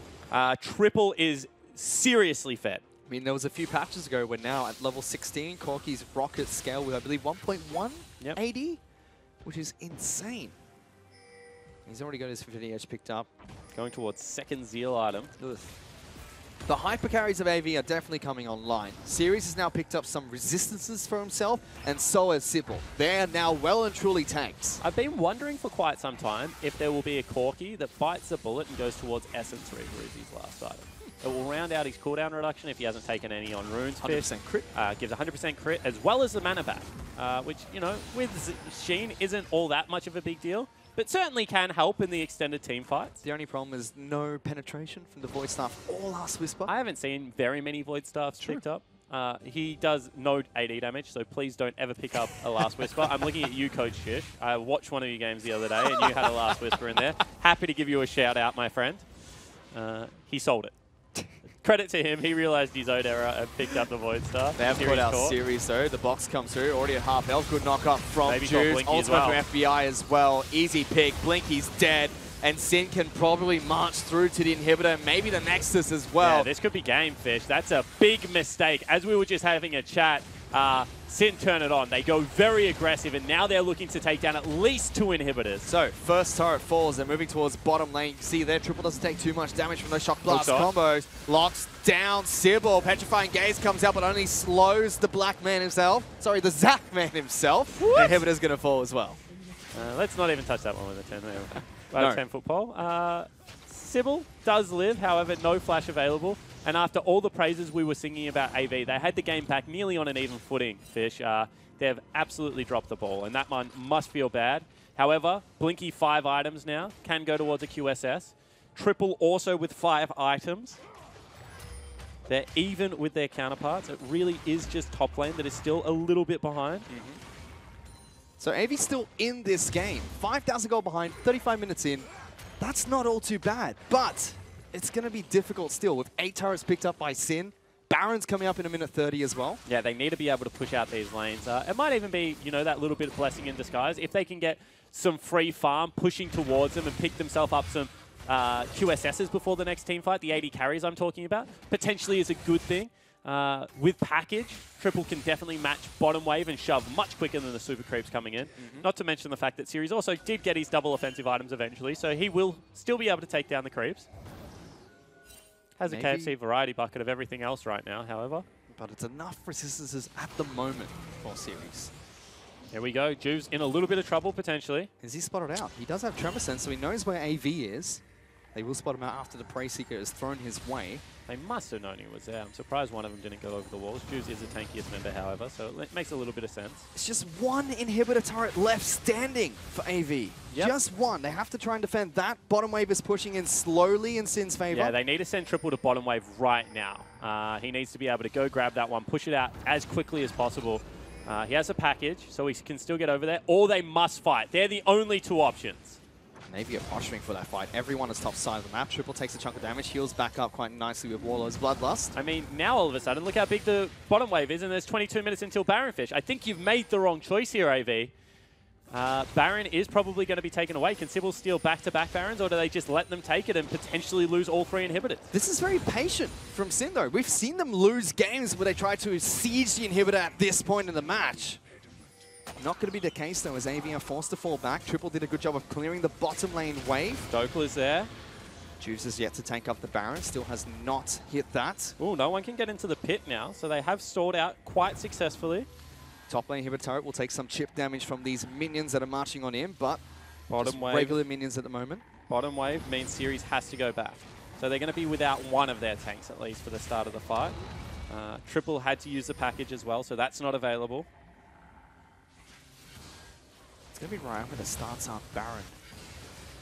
Triple is seriously fed. I mean, there was a few patches ago when now at level 16, Corki's rocket scale with, I believe, 1.1 AD, which is insane. He's already got his 50 edge picked up. Going towards second Zeal item. Ugh. The hyper carries of AV are definitely coming online. Series has now picked up some resistances for himself, and so has Sybil. They are now well and truly tanks. I've been wondering for quite some time if there will be a Corki that bites a bullet and goes towards Essence Reaver as his last item. It will round out his cooldown reduction if he hasn't taken any on Runes. 100% crit. Gives 100% crit as well as the mana back, which, you know, with Sheen isn't all that much of a big deal. But certainly can help in the extended team fights. The only problem is no penetration from the Void Staff or Last Whisper. I haven't seen very many Void Staffs picked up. He does no AD damage, so please don't ever pick up a Last Whisper. I'm looking at you, Coach Shish. I watched one of your games the other day, and you had a Last Whisper in there. Happy to give you a shout out, my friend. He sold it. Credit to him, he realized his own error and picked up the Void Star. They have put out series though. The box comes through, already at half health. Good knock up from Juice. Ultimate from FBI as well. Easy pick. Blinky's dead. And Sin can probably march through to the inhibitor, maybe the Nexus as well. Yeah, this could be game, Fish. That's a big mistake. As we were just having a chat, Sin turn it on. They go very aggressive, and now they're looking to take down at least 2 inhibitors. So, first turret falls. They're moving towards bottom lane. You see there, Triple doesn't take too much damage from those Shock Blast combos. Locks down Sybil. Petrifying Gaze comes out, but only slows the Black Man himself. Sorry, the Zac Man himself. What? The inhibitor's going to fall as well. Let's not even touch that one with a 10 there. About a 10-foot pole. Sybil does live, however, no flash available. And after all the praises we were singing about AV, they had the game back nearly on an even footing, Fish. They've absolutely dropped the ball, and that one must feel bad. However, Blinky 5 items now, can go towards a QSS. Triple also with 5 items. They're even with their counterparts. It really is just top lane that is still a little bit behind. So AV's still in this game. 5,000 gold behind, 35 minutes in. That's not all too bad, but it's going to be difficult still with 8 turrets picked up by Sin. Baron's coming up in a minute 30 as well. Yeah, they need to be able to push out these lanes. It might even be, you know, that little bit of blessing in disguise. If they can get some free farm pushing towards them and pick themselves up some QSSs before the next team fight, the 80 carries I'm talking about, potentially is a good thing. With package, Triple can definitely match bottom wave and shove much quicker than the super creeps coming in. Not to mention the fact that Series also did get his double offensive items eventually, so he will still be able to take down the creeps. Has a KFC variety bucket of everything else right now, however. But it's enough resistances at the moment for Series. Here we go. Juve's in a little bit of trouble, potentially. Is he spotted out? He does have Tremor Sense, so he knows where AV is. They will spot him out after the Prey Seeker is thrown his way. They must have known he was there. I'm surprised one of them didn't go over the walls. Juves is the tankiest member, however, so it makes a little bit of sense. It's just one inhibitor turret left standing for AV. Just one. They have to try and defend that. Bottom wave is pushing in slowly in Sin's favor. Yeah, they need to send Triple to bottom wave right now. He needs to be able to go grab that one, push it out as quickly as possible. He has a package, so he can still get over there, or they must fight. They're the only 2 options. Navy are posturing for that fight. Everyone is top side of the map. Triple takes a chunk of damage, heals back up quite nicely with Warlord's Bloodlust. I mean, now all of a sudden, look how big the bottom wave is, and there's 22 minutes until Baronfish. I think you've made the wrong choice here, AV. Baron is probably going to be taken away. Can Sybil steal back-to-back Barons, or do they just let them take it and potentially lose all 3 inhibitors? This is very patient from Sin, though. We've seen them lose games where they try to siege the inhibitor at this point in the match. Not going to be the case, though, as AV are forced to fall back. Triple did a good job of clearing the bottom lane wave. Dokal is there. Juice is yet to tank up the Baron. Still has not hit that. Oh, no one can get into the pit now, so they have stalled out quite successfully. Top lane inhibitor turret will take some chip damage from these minions that are marching on in, but bottom wave, regular minions at the moment. Bottom wave means Series has to go back. So they're going to be without one of their tanks, at least, for the start of the fight. Triple had to use the package as well, so that's not available. It's going to be Ryoma that starts up Baron.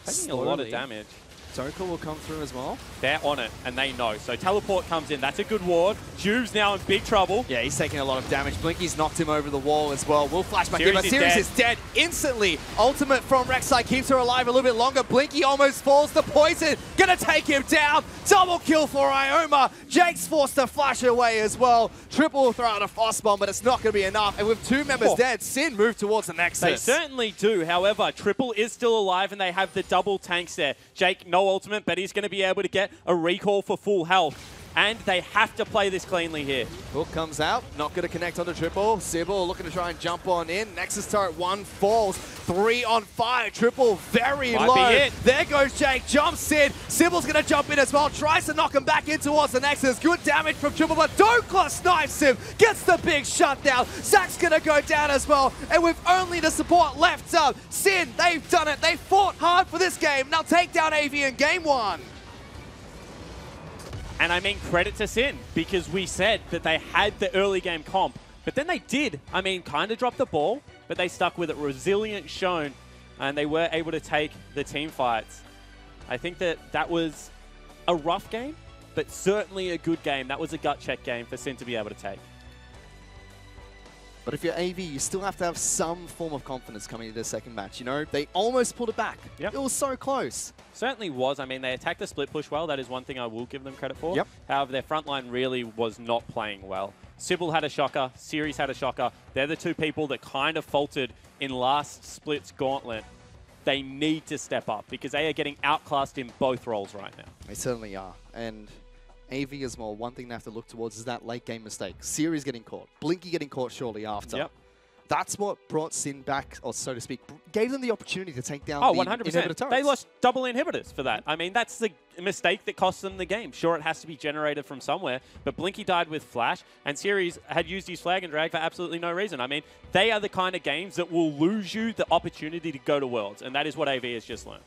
Taking a lot of damage. Dokal will come through as well. They're on it, and they know. So Teleport comes in. That's a good ward. Juve's now in big trouble. Yeah, he's taking a lot of damage. Blinky's knocked him over the wall as well. Will flash back in, but Series is dead instantly. Ultimate from Rek'Sai keeps her alive a little bit longer. Blinky almost falls. The poison gonna take him down. Double kill for Ryoma. Jake's forced to flash away as well. Triple will throw out a frost bomb, but it's not gonna be enough. And with 2 members dead, Sin moved towards the Nexus. They certainly do. However, Triple is still alive, and they have the double tanks there. Jake, no ultimate, but he's going to be able to get a recall for full health. And they have to play this cleanly here. Hook comes out, not going to connect onto Triple. Sybil looking to try and jump on in. Nexus turret 1 falls, 3 on 5. Triple very low. Might be hit. There goes Jake, jumps in. Sybil's going to jump in as well, tries to knock him back in towards the Nexus. Good damage from Triple, but Dokal snipes him, gets the big shutdown. Zac's going to go down as well. And with only the support left up, Sin, they've done it. They fought hard for this game. Now take down AV in game 1. And I mean, credit to Sin, because we said that they had the early game comp, but then they did. I mean, kind of dropped the ball, but they stuck with it. Resilient shown, and they were able to take the team fights. I think that was a rough game, but certainly a good game. That was a gut check game for Sin to be able to take. But if you're AV, you still have to have some form of confidence coming into the second match. You know, they almost pulled it back. Yep. It was so close. Certainly was. I mean, they attacked the split push well. That is one thing I will give them credit for. Yep. However, their front line really was not playing well. Sybil had a shocker. Series had a shocker. They're the two people that kind of faltered in last split's gauntlet. They need to step up because they are getting outclassed in both roles right now. They certainly are. And AV as well, one thing they have to look towards is that late game mistake. Series getting caught. Blinky getting caught shortly after. Yep. That's what brought Sin back, or so to speak, gave them the opportunity to take down Oh, the 100%. inhibitor turrets. They lost double inhibitors for that. I mean, that's the mistake that cost them the game. Sure, it has to be generated from somewhere, but Blinky died with Flash, and Series had used his flag and drag for absolutely no reason. I mean, they are the kind of games that will lose you the opportunity to go to Worlds, and that is what AV has just learned.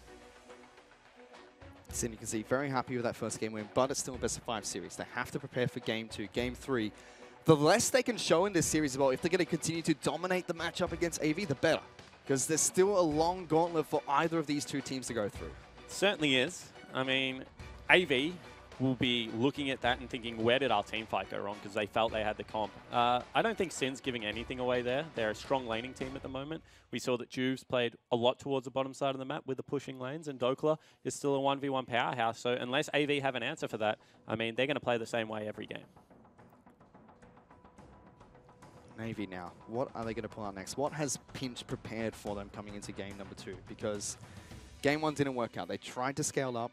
Sin, you can see, very happy with that first game win, but it's still a best-of-5 series. They have to prepare for Game 2, Game 3. The less they can show in this series as well, if they're going to continue to dominate the matchup against AV, the better. Because there's still a long gauntlet for either of these two teams to go through. Certainly is. I mean, AV will be looking at that and thinking, where did our team fight go wrong? Because they felt they had the comp. I don't think Sin's giving anything away there. They're a strong laning team at the moment. We saw that Juves played a lot towards the bottom side of the map with the pushing lanes, and Dokla is still a 1v1 powerhouse. So unless AV have an answer for that, I mean, they're going to play the same way every game. Navy now, what are they going to pull out next? What has Pinch prepared for them coming into game number 2? Because game 1 didn't work out. They tried to scale up,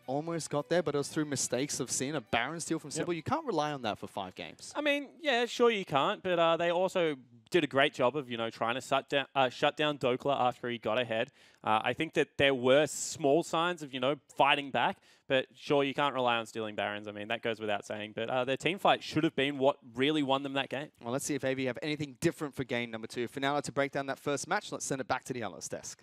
almost got there, but it was through mistakes of Sin, a Baron steal from Sybil. You can't rely on that for 5 games. I mean, yeah, sure you can't, but they also did a great job of, trying to shut down Dokla after he got ahead. I think that there were small signs of, fighting back, but sure, you can't rely on stealing Barons. I mean, that goes without saying, but their team fight should have been what really won them that game. Well, let's see if AV have anything different for game number 2. For now, to break down that first match, let's send it back to the analyst desk.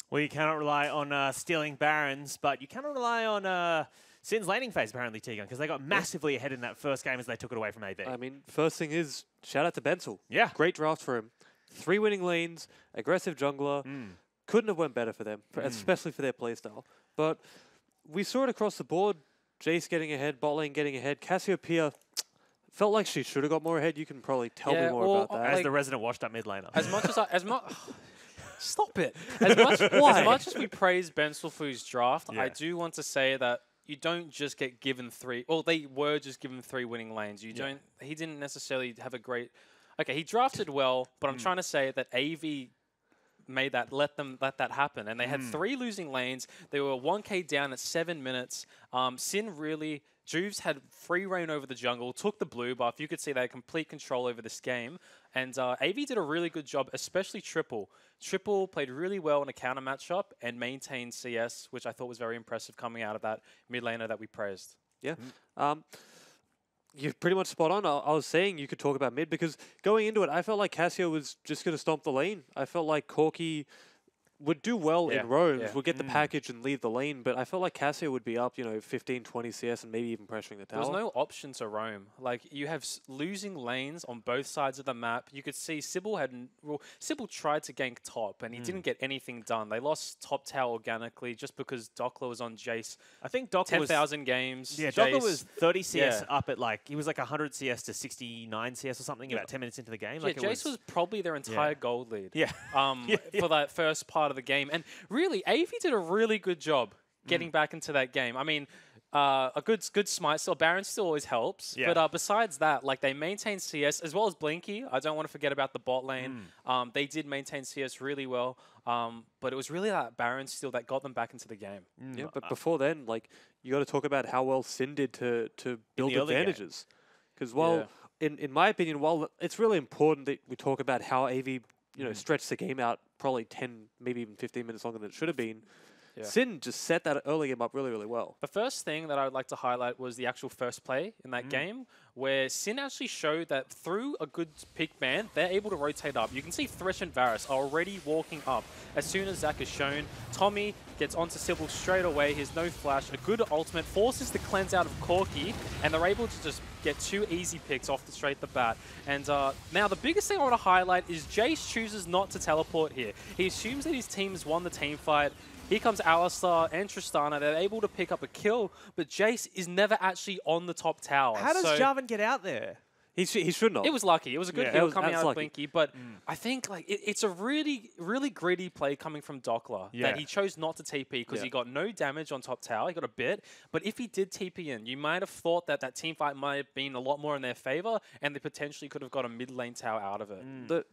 Well, you cannot rely on stealing Barons, but you cannot rely on Sin's laning phase, apparently, Tegan, because they got massively ahead in that first game as they took it away from AV. I mean, first thing is, shout out to Bensel. Yeah. Great draft for him. 3 winning lanes, aggressive jungler. Couldn't have went better for them, especially for their playstyle. But we saw it across the board. Jace getting ahead, bot lane getting ahead. Cassiopeia felt like she should have got more ahead. You can probably tell me more about that. As the resident washed up mid laner. As much as Stop it. As much as we praise Bensel for his draft, I do want to say that you don't just get given 3. Well, they were just given 3 winning lanes. You don't. He didn't necessarily have a great. Okay, he drafted well, but I'm trying to say that AV made that let that happen, and they had 3 losing lanes. They were 1k down at 7 minutes. Sin really. Juves had free reign over the jungle, took the blue buff. You could see they had complete control over this game. And AV did a really good job, especially Triple. Triple played really well in a counter matchup and maintained CS, which I thought was very impressive coming out of that mid laner that we praised. Yeah. You're pretty much spot on. I was saying you could talk about mid because going into it, I felt like Cassio was just going to stomp the lane. I felt like Corki would do well in roams, would get the package and leave the lane, but I felt like Cassio would be up, 15, 20 CS and maybe even pressuring the tower. There was no option to roam. Like, you have losing lanes on both sides of the map. You could see Sybil Sybil tried to gank top, and he didn't get anything done. They lost top tower organically just because Dokla was on Jace. I think Dokla 10,000 games. Yeah, Dokla was 30 CS up at he was like 100 CS to 69 CS or something about 10 minutes into the game. Yeah, Jace was probably their entire gold lead. Yeah. For that first part of the game. And really, AV did a really good job getting back into that game. I mean, a good smite still. Baron still always helps. Yeah. But besides that, they maintained CS as well as Blinky. I don't want to forget about the bot lane. They did maintain CS really well. But it was really that Baron steal that got them back into the game. Yeah, but before then, you got to talk about how well Sin did to build advantages. Because in my opinion, while it's really important that we talk about how AV stretched the game out probably 10, maybe even 15 minutes longer than it should have been. Yeah. Sin just set that early game up really, really well. The first thing that I would like to highlight was the actual first play in that game, where Sin actually showed that through a good pick ban, they're able to rotate up. You can see Thresh and Varus are already walking up. As soon as Zach is shown, Tommy gets onto Sybil straight away. He's no flash. A good ultimate forces the cleanse out of Corki, and they're able to just get 2 easy picks off the bat. And now the biggest thing I want to highlight is Jace chooses not to teleport here. He assumes that his team's won the team fight. Here comes Alistar and Tristana. They're able to pick up a kill, but Jace is never actually on the top tower. How does Jarvan get out there? He should not. It was lucky. It was a good Yeah. heal coming out of lucky. Blinky, but I think like it's a really, really greedy play coming from Dockler Yeah. that he chose not to TP because Yeah. he got no damage on top tower. He got a bit, but if he did TP in, you might have thought that that team fight might have been a lot more in their favor, and they potentially could have got a mid lane tower out of it.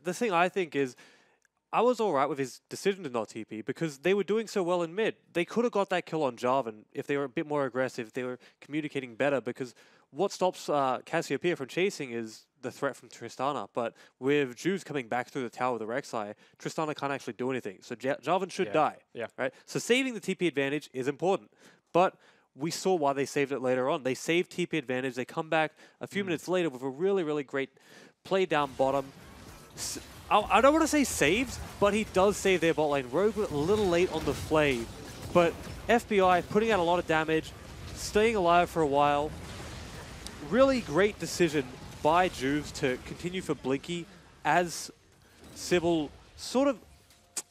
The thing I think is, I was all right with his decision to not TP because they were doing so well in mid. They could have got that kill on Jarvan if they were a bit more aggressive, if they were communicating better, because what stops Cassiopeia from chasing is the threat from Tristana. But with Juves coming back through the tower with the Rek'Sai, Tristana can't actually do anything. So Jarvan should die. Yeah. Right? So saving the TP advantage is important. But we saw why they saved it later on. They saved TP advantage. They come back a few minutes later with a really, really great play down bottom. I don't want to say saves, but he does save their bot lane. Rogue a little late on the play, but FBI putting out a lot of damage, staying alive for a while. Really great decision by Juves to continue for Blinky as Sybil sort of,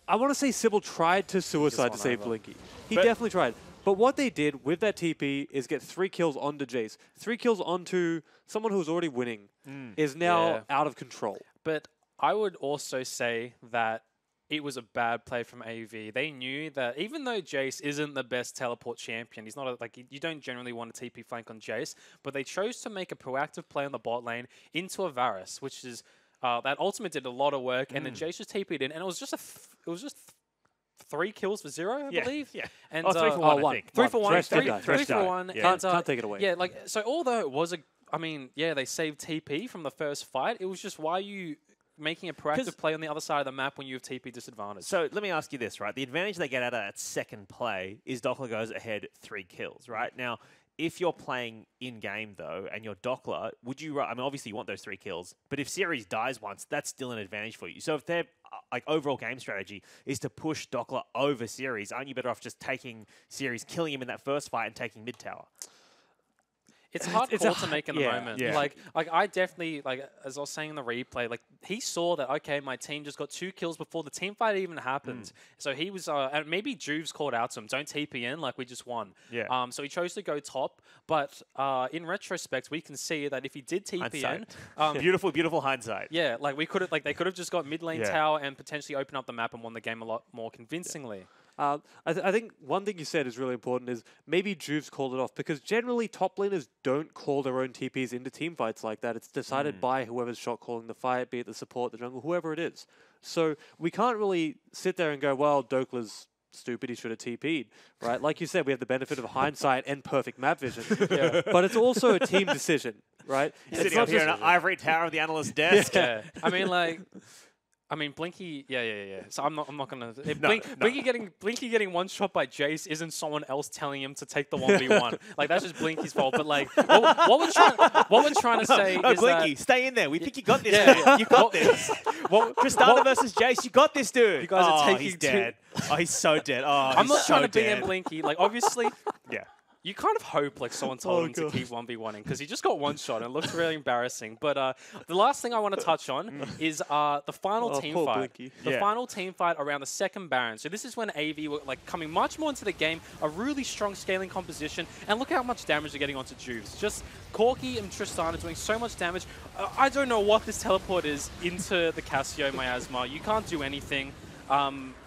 I want to say Sybil tried to suicide to save Blinky. He definitely tried. But what they did with that TP is get 3 kills onto Jace. 3 kills onto someone who's already winning is now out of control. But I would also say that it was a bad play from AV. They knew that even though Jace isn't the best teleport champion, he's not you don't generally want to TP flank on Jace, but they chose to make a proactive play on the bot lane into a Varus, which is that ultimate did a lot of work, and then Jace just TP'd in, and it was just 3 kills for 0, I believe. Yeah. And 3 for 1, I think. 3 for 1. Thresh did 3 that. for died. 1. Yeah. And, Can't take it away. Yeah, so although it was they saved TP from the first fight, it was just why are you making a proactive play on the other side of the map when you have TP disadvantage? So let me ask you this, right? The advantage they get out of that second play is Dockler goes ahead 3 kills, right? Now, if you're playing in-game, though, and you're Dockler, would you... I mean, obviously you want those 3 kills, but if Series dies once, that's still an advantage for you. So if their overall game strategy is to push Dockler over Series, aren't you better off just taking Series, killing him in that first fight and taking mid-tower? It's a hard call to make in the yeah. moment. Yeah. Like I definitely, as I was saying in the replay, he saw that, okay, my team just got 2 kills before the team fight even happened. So he was, and maybe Juves called out to him, don't TP in, we just won. Yeah. So he chose to go top, but in retrospect, we can see that if he did TP in... beautiful, beautiful hindsight. Yeah, we could have, they could have just got mid lane Yeah. tower and potentially opened up the map and won the game a lot more convincingly. I think one thing you said is really important is maybe Juves called it off because generally top laners don't call their own TPs into team fights like that. It's decided by whoever's shot calling the fight, be it the support, the jungle, whoever it is. So we can't really sit there and go, well, Doakler's stupid, he should have TP'd, right? Like you said, we have the benefit of hindsight and perfect map vision. But it's also a team decision, right? Sitting up here in an ivory tower of the analyst's desk. Yeah. I mean, Blinky, yeah. So I'm not gonna. Blinky getting one shot by Jace isn't someone else telling him to take the 1v1. That's just Blinky's fault. But what we're trying to say is Blinky, that, stay in there. We think you got this. Dude. You got this. Tristana versus Jace, you got this, dude. You guys are taking he's dead. He's so dead. I'm not trying to be dead. in Blinky. Obviously, Yeah. you kind of hope someone told him to keep 1v1ing because he just got one shot and it looks really embarrassing. But the last thing I want to touch on is the final team fight. Blinky. The final team fight around the second Baron. So this is when AV were coming much more into the game, a really strong scaling composition, and look how much damage they're getting onto Juves. Just Corki and Tristana doing so much damage. I don't know what this teleport is into the Cassio Miasma. You can't do anything.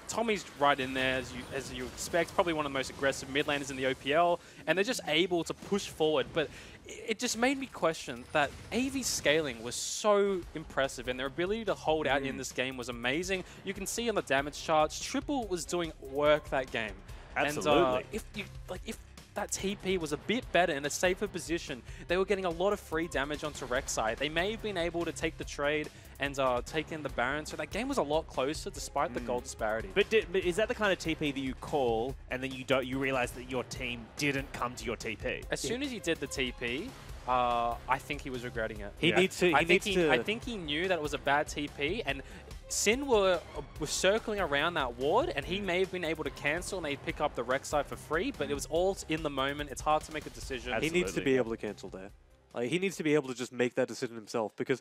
Tommy's right in there, as you expect, probably one of the most aggressive mid laners in the OPL, and they're just able to push forward. But it just made me question that AV's scaling was so impressive, and their ability to hold out in this game was amazing. You can see on the damage charts, Triple was doing work that game. Absolutely. And if that TP was a bit better in a safer position, they were getting a lot of free damage onto Rek'Sai. They may have been able to take the trade and take in the Baron, so that game was a lot closer despite the gold disparity. But is that the kind of TP that you call and then you realize that your team didn't come to your TP? As soon as he did the TP, I think he was regretting it. He needs to. I think he knew that it was a bad TP, and Sin were circling around that ward, and he may have been able to cancel and they'd pick up the Rek'Sai for free, but it was all in the moment. It's hard to make a decision. He needs to be able to cancel there. He needs to be able to just make that decision himself because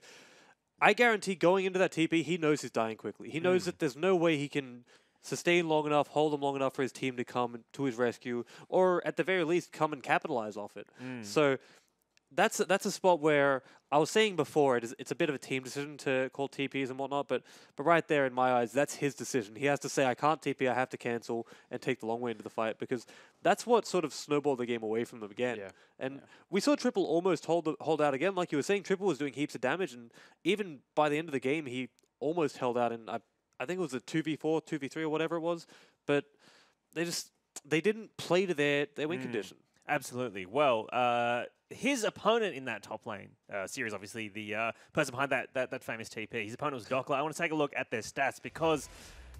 I guarantee going into that TP, he knows he's dying quickly. He knows that there's no way he can sustain long enough, hold him long enough for his team to come to his rescue, or at the very least, come and capitalize off it. So that's a spot where I was saying before it's a bit of a team decision to call TPs and whatnot, but right there in my eyes, that's his decision. He has to say, I can't TP, I have to cancel and take the long way into the fight, because that's what sort of snowballed the game away from them again. Yeah. And we saw Triple almost hold out again. Like you were saying, Triple was doing heaps of damage, and even by the end of the game, he almost held out in, I think it was a 2v4, 2v3 or whatever it was, but they didn't play to their win condition. Absolutely. Well, his opponent in that top lane series, obviously the person behind that famous TP, his opponent was Dockler. I want to take a look at their stats because,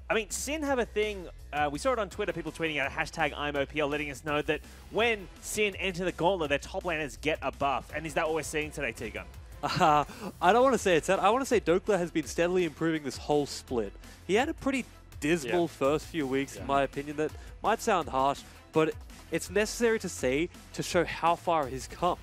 I mean, Sin have a thing. We saw it on Twitter, people tweeting out hashtag IMOPL, letting us know that when Sin enter the gauntlet, their top laners get a buff. And is that what we're seeing today, T-Gun? I don't want to say it's that. I want to say Dockler has been steadily improving this whole split. He had a pretty dismal first few weeks, in my opinion. That might sound harsh, but it's necessary to say to show how far he's come.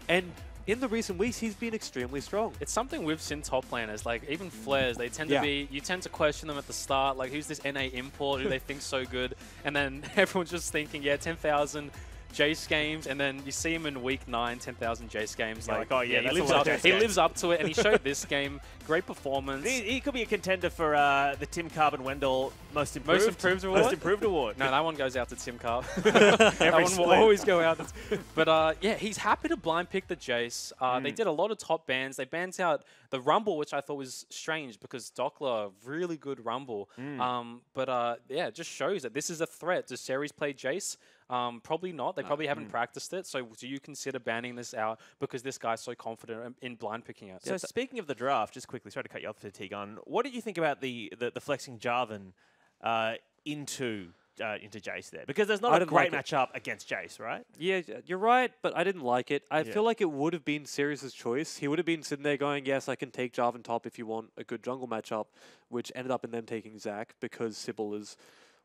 And in the recent weeks, he's been extremely strong. It's something with Sin top laners, like even Flares, they tend to be, you tend to question them at the start, like who's this NA import who they think so good, and then everyone's just thinking, 10,000 Jace games, and then you see him in week 9, 10,000 Jace games. Like, oh yeah, he lives up to it, and he showed this game great performance. He could be a contender for the Tim Carbon Wendell Most Improved award. No, that one goes out to Tim Carb. That one will always go out. But yeah, he's happy to blind pick the Jace. They did a lot of top bans. They banned out the Rumble, which I thought was strange because Dockler, really good Rumble. But yeah, it just shows that this is a threat. Does Series play Jace? Probably not. They probably haven't practiced it. So do you consider banning this out because this guy's so confident in blind picking it? So speaking of the draft, just quickly, sorry to cut you off for T-Gun. What did you think about the flexing Jarvan into Jace there? Because there's not a great matchup against Jace, right? Yeah, you're right, but I didn't like it. I feel like it would have been Sirius's choice. He would have been sitting there going, yes, I can take Jarvan top if you want a good jungle matchup, which ended up in them taking Zac because Sybil is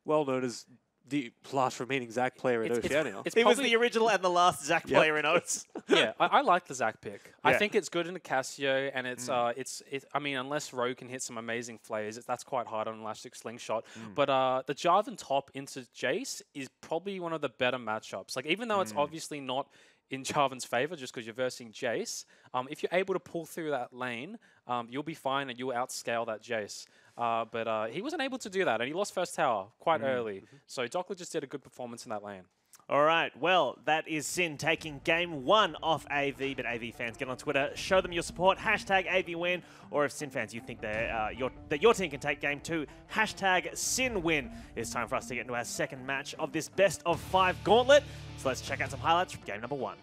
well known as the last remaining Zac player in Oceania. He was the original and the last Zac player in Oats. Yeah, I like the Zac pick. I think it's good in the Cassio, and it's I mean, unless Rogue can hit some amazing flares, that's quite hard on Elastic Slingshot. But the Jarvan top into Jace is probably one of the better matchups. Like, even though it's obviously not in Jarvan's favor just because you're versing Jace, if you're able to pull through that lane, you'll be fine and you'll outscale that Jace. But he wasn't able to do that, and he lost first tower quite early. So Dockler just did a good performance in that lane. All right, well, that is Sin taking game 1 off AV, but AV fans, get on Twitter, show them your support, hashtag AVWin, or if Sin fans, you think that your team can take game 2, hashtag SinWin. It's time for us to get into our second match of this best of 5 gauntlet. So let's check out some highlights from game number 1.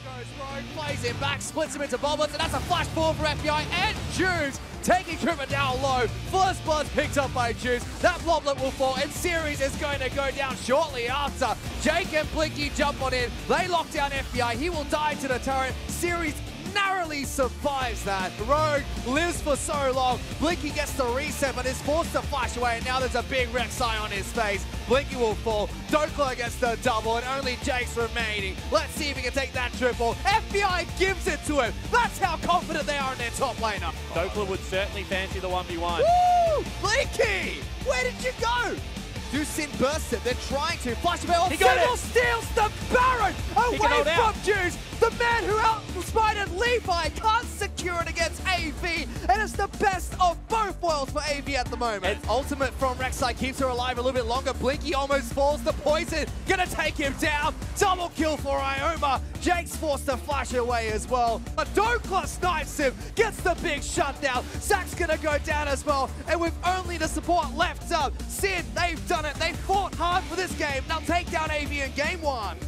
Goes Rogue, plays him back, splits him into boblets, and that's a flash forward for FBI and Juice taking Cooper down low. First blood picked up by Juice. That bloblet will fall, and Series is going to go down shortly after. Jake and Blinky jump on in. They lock down FBI. He will die to the turret. Series narrowly survives that. Rogue lives for so long. Blinky gets the reset, but is forced to flash away, and now there's a big Rek'Sai on his face. Blinky will fall. Dockler gets the double, and only Jake's remaining. Let's see if he can take that triple. FBI gives it to him. That's how confident they are in their top laner. Dockler would certainly fancy the 1v1. Woo! Blinky! Where did you go? Do Sin burst it? They're trying to. Flash away. Sybil steals the Baron away from Juice. The man who outsmarted Levi can't secure it against AV. And it's the best of both worlds for AV at the moment. Ultimate from Rek'Sai keeps her alive a little bit longer. Blinky almost falls. The poison gonna take him down. Double kill for Ioma. Jake's forced to flash away as well. A Dockler snipes him. Gets the big shutdown. Zac's gonna go down as well. And with only the support left up, Sin, they've done it. They fought hard for this game. Now take down AV in game 1.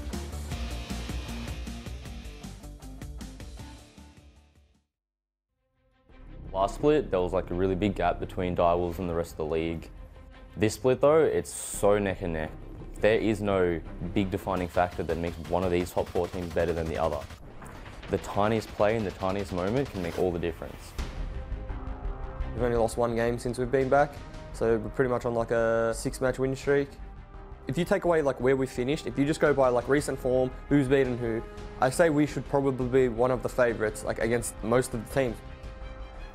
Last split, there was like a really big gap between Direwolves and the rest of the league. This split though, it's so neck and neck. There is no big defining factor that makes one of these top 4 teams better than the other. The tiniest play in the tiniest moment can make all the difference. We've only lost 1 game since we've been back, so we're pretty much on like a 6-match win streak. If you take away like where we finished, if you just go by like recent form, who's beaten who, I say we should probably be one of the favourites like against most of the teams.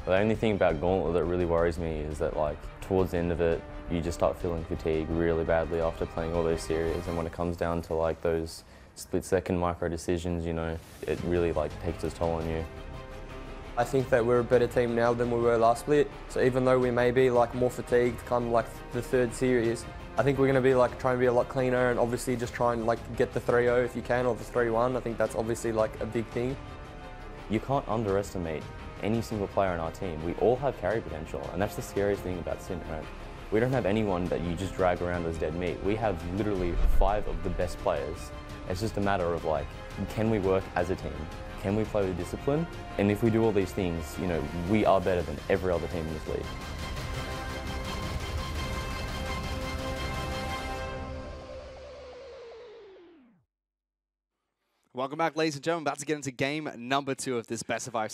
The only thing about Gauntlet that really worries me is that like towards the end of it, you just start feeling fatigue really badly after playing all those series, and when it comes down to like those split-second micro decisions, you know, it really like takes its toll on you. I think that we're a better team now than we were last split. So even though we may be like more fatigued come like the third series, I think we're going to be like trying to be a lot cleaner and obviously just try and like get the 3-0 if you can, or the 3-1. I think that's obviously like a big thing. You can't underestimate any single player on our team. We all have carry potential, and that's the scariest thing about Sin, right? We don't have anyone that you just drag around as dead meat. We have literally 5 of the best players. It's just a matter of like, can we work as a team? Can we play with discipline? And if we do all these things, you know, we are better than every other team in this league. Welcome back, ladies and gentlemen. About to get into game number 2 of this best of 5